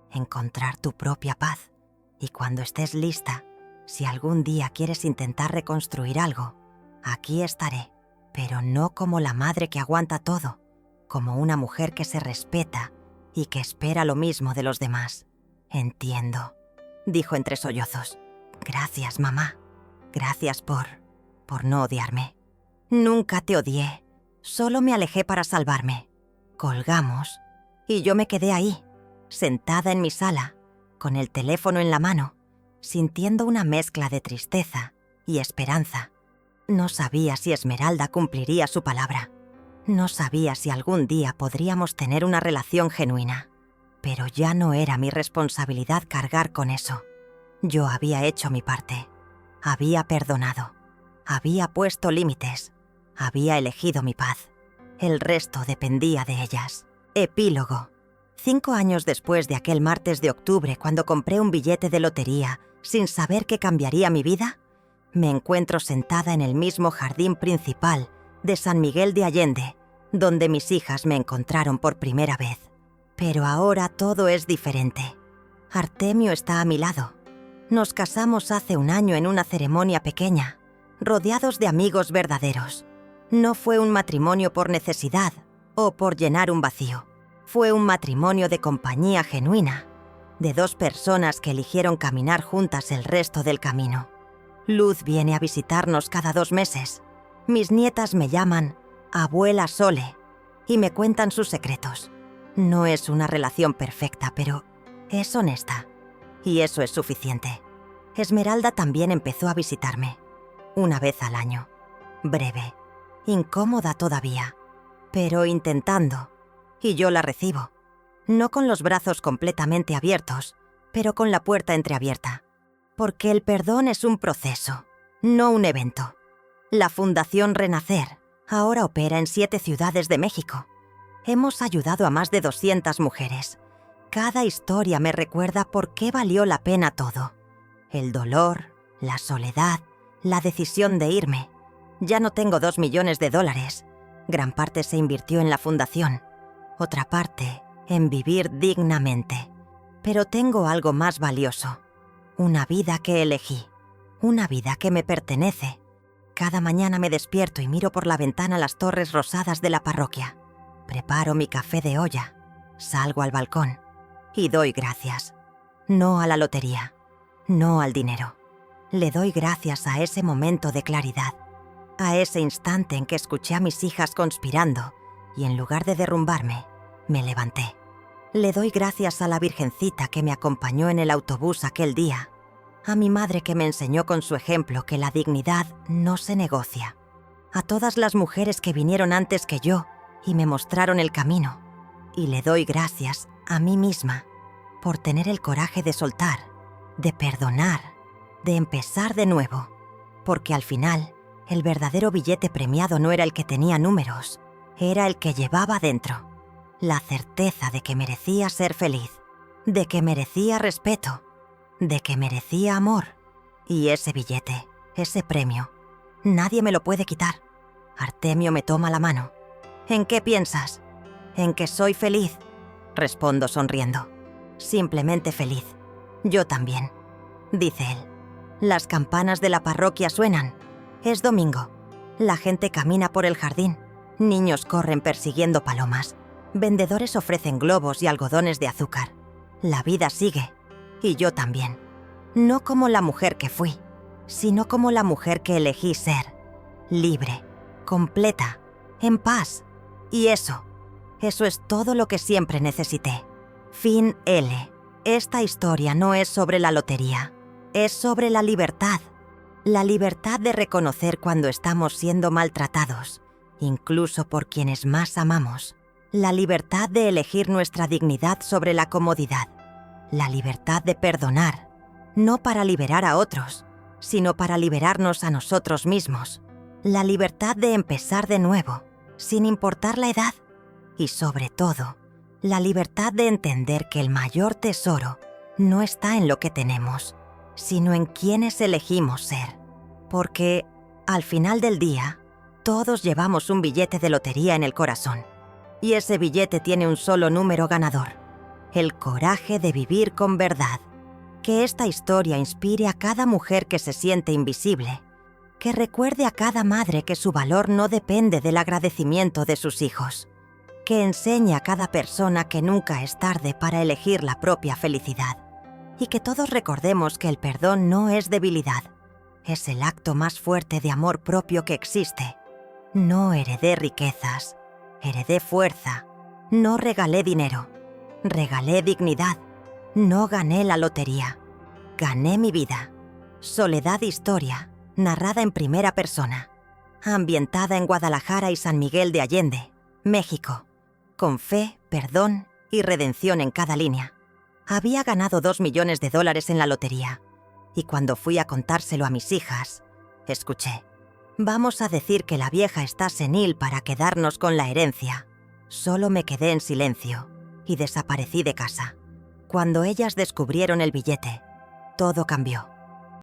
encontrar tu propia paz, y cuando estés lista, si algún día quieres intentar reconstruir algo, aquí estaré, pero no como la madre que aguanta todo, como una mujer que se respeta y que espera lo mismo de los demás». «Entiendo», dijo entre sollozos. «Gracias, mamá. Gracias por no odiarme». «Nunca te odié. Solo me alejé para salvarme». Colgamos y yo me quedé ahí, sentada en mi sala, con el teléfono en la mano, sintiendo una mezcla de tristeza y esperanza. No sabía si Esmeralda cumpliría su palabra. No sabía si algún día podríamos tener una relación genuina. Pero ya no era mi responsabilidad cargar con eso. Yo había hecho mi parte. Había perdonado. Había puesto límites. Había elegido mi paz. El resto dependía de ellas. Epílogo. 5 años después de aquel martes de octubre, cuando compré un billete de lotería sin saber que cambiaría mi vida, me encuentro sentada en el mismo jardín principal de San Miguel de Allende, donde mis hijas me encontraron por primera vez. Pero ahora todo es diferente. Artemio está a mi lado. Nos casamos hace 1 año en una ceremonia pequeña, rodeados de amigos verdaderos. No fue un matrimonio por necesidad o por llenar un vacío. Fue un matrimonio de compañía genuina, de 2 personas que eligieron caminar juntas el resto del camino. Luz viene a visitarnos cada 2 meses. Mis nietas me llaman Abuela Sole y me cuentan sus secretos. No es una relación perfecta, pero es honesta. Y eso es suficiente. Esmeralda también empezó a visitarme. 1 vez al año. Breve. Incómoda todavía. Pero intentando. Y yo la recibo. No con los brazos completamente abiertos, pero con la puerta entreabierta. Porque el perdón es un proceso, no un evento. La Fundación Renacer ahora opera en 7 ciudades de México. Hemos ayudado a más de 200 mujeres. Cada historia me recuerda por qué valió la pena todo. El dolor, la soledad, la decisión de irme. Ya no tengo $2 millones. Gran parte se invirtió en la fundación. Otra parte en vivir dignamente. Pero tengo algo más valioso. Una vida que elegí. Una vida que me pertenece. Cada mañana me despierto y miro por la ventana las torres rosadas de la parroquia. Preparo mi café de olla. Salgo al balcón. Y doy gracias. No a la lotería. No al dinero. Le doy gracias a ese momento de claridad. A ese instante en que escuché a mis hijas conspirando y en lugar de derrumbarme, me levanté. Le doy gracias a la Virgencita que me acompañó en el autobús aquel día, a mi madre que me enseñó con su ejemplo que la dignidad no se negocia, a todas las mujeres que vinieron antes que yo y me mostraron el camino, y le doy gracias a mí misma por tener el coraje de soltar, de perdonar, de empezar de nuevo, porque al final el verdadero billete premiado no era el que tenía números, era el que llevaba dentro. La certeza de que merecía ser feliz, de que merecía respeto, de que merecía amor. Y ese billete, ese premio, nadie me lo puede quitar. Artemio me toma la mano. ¿En qué piensas? En que soy feliz, respondo sonriendo. Simplemente feliz. Yo también, dice él. Las campanas de la parroquia suenan. Es domingo. La gente camina por el jardín. Niños corren persiguiendo palomas. Vendedores ofrecen globos y algodones de azúcar. La vida sigue. Y yo también. No como la mujer que fui, sino como la mujer que elegí ser. Libre, completa, en paz. Y eso es todo lo que siempre necesité. Fin L. Esta historia no es sobre la lotería. Es sobre la libertad. La libertad de reconocer cuando estamos siendo maltratados, incluso por quienes más amamos. La libertad de elegir nuestra dignidad sobre la comodidad. La libertad de perdonar, no para liberar a otros, sino para liberarnos a nosotros mismos. La libertad de empezar de nuevo, sin importar la edad. Y sobre todo, la libertad de entender que el mayor tesoro no está en lo que tenemos, sino en quienes elegimos ser. Porque, al final del día, todos llevamos un billete de lotería en el corazón. Y ese billete tiene un solo número ganador: el coraje de vivir con verdad. Que esta historia inspire a cada mujer que se siente invisible. Que recuerde a cada madre que su valor no depende del agradecimiento de sus hijos. Que enseñe a cada persona que nunca es tarde para elegir la propia felicidad. Y que todos recordemos que el perdón no es debilidad. Es el acto más fuerte de amor propio que existe. No heredé riquezas, heredé fuerza. No regalé dinero, regalé dignidad. No gané la lotería, gané mi vida. Soledad Historia, narrada en primera persona. Ambientada en Guadalajara y San Miguel de Allende, México. Con fe, perdón y redención en cada línea. Había ganado $2 millones en la lotería. Y cuando fui a contárselo a mis hijas, escuché: vamos a decir que la vieja está senil para quedarnos con la herencia. Solo me quedé en silencio y desaparecí de casa. Cuando ellas descubrieron el billete, todo cambió.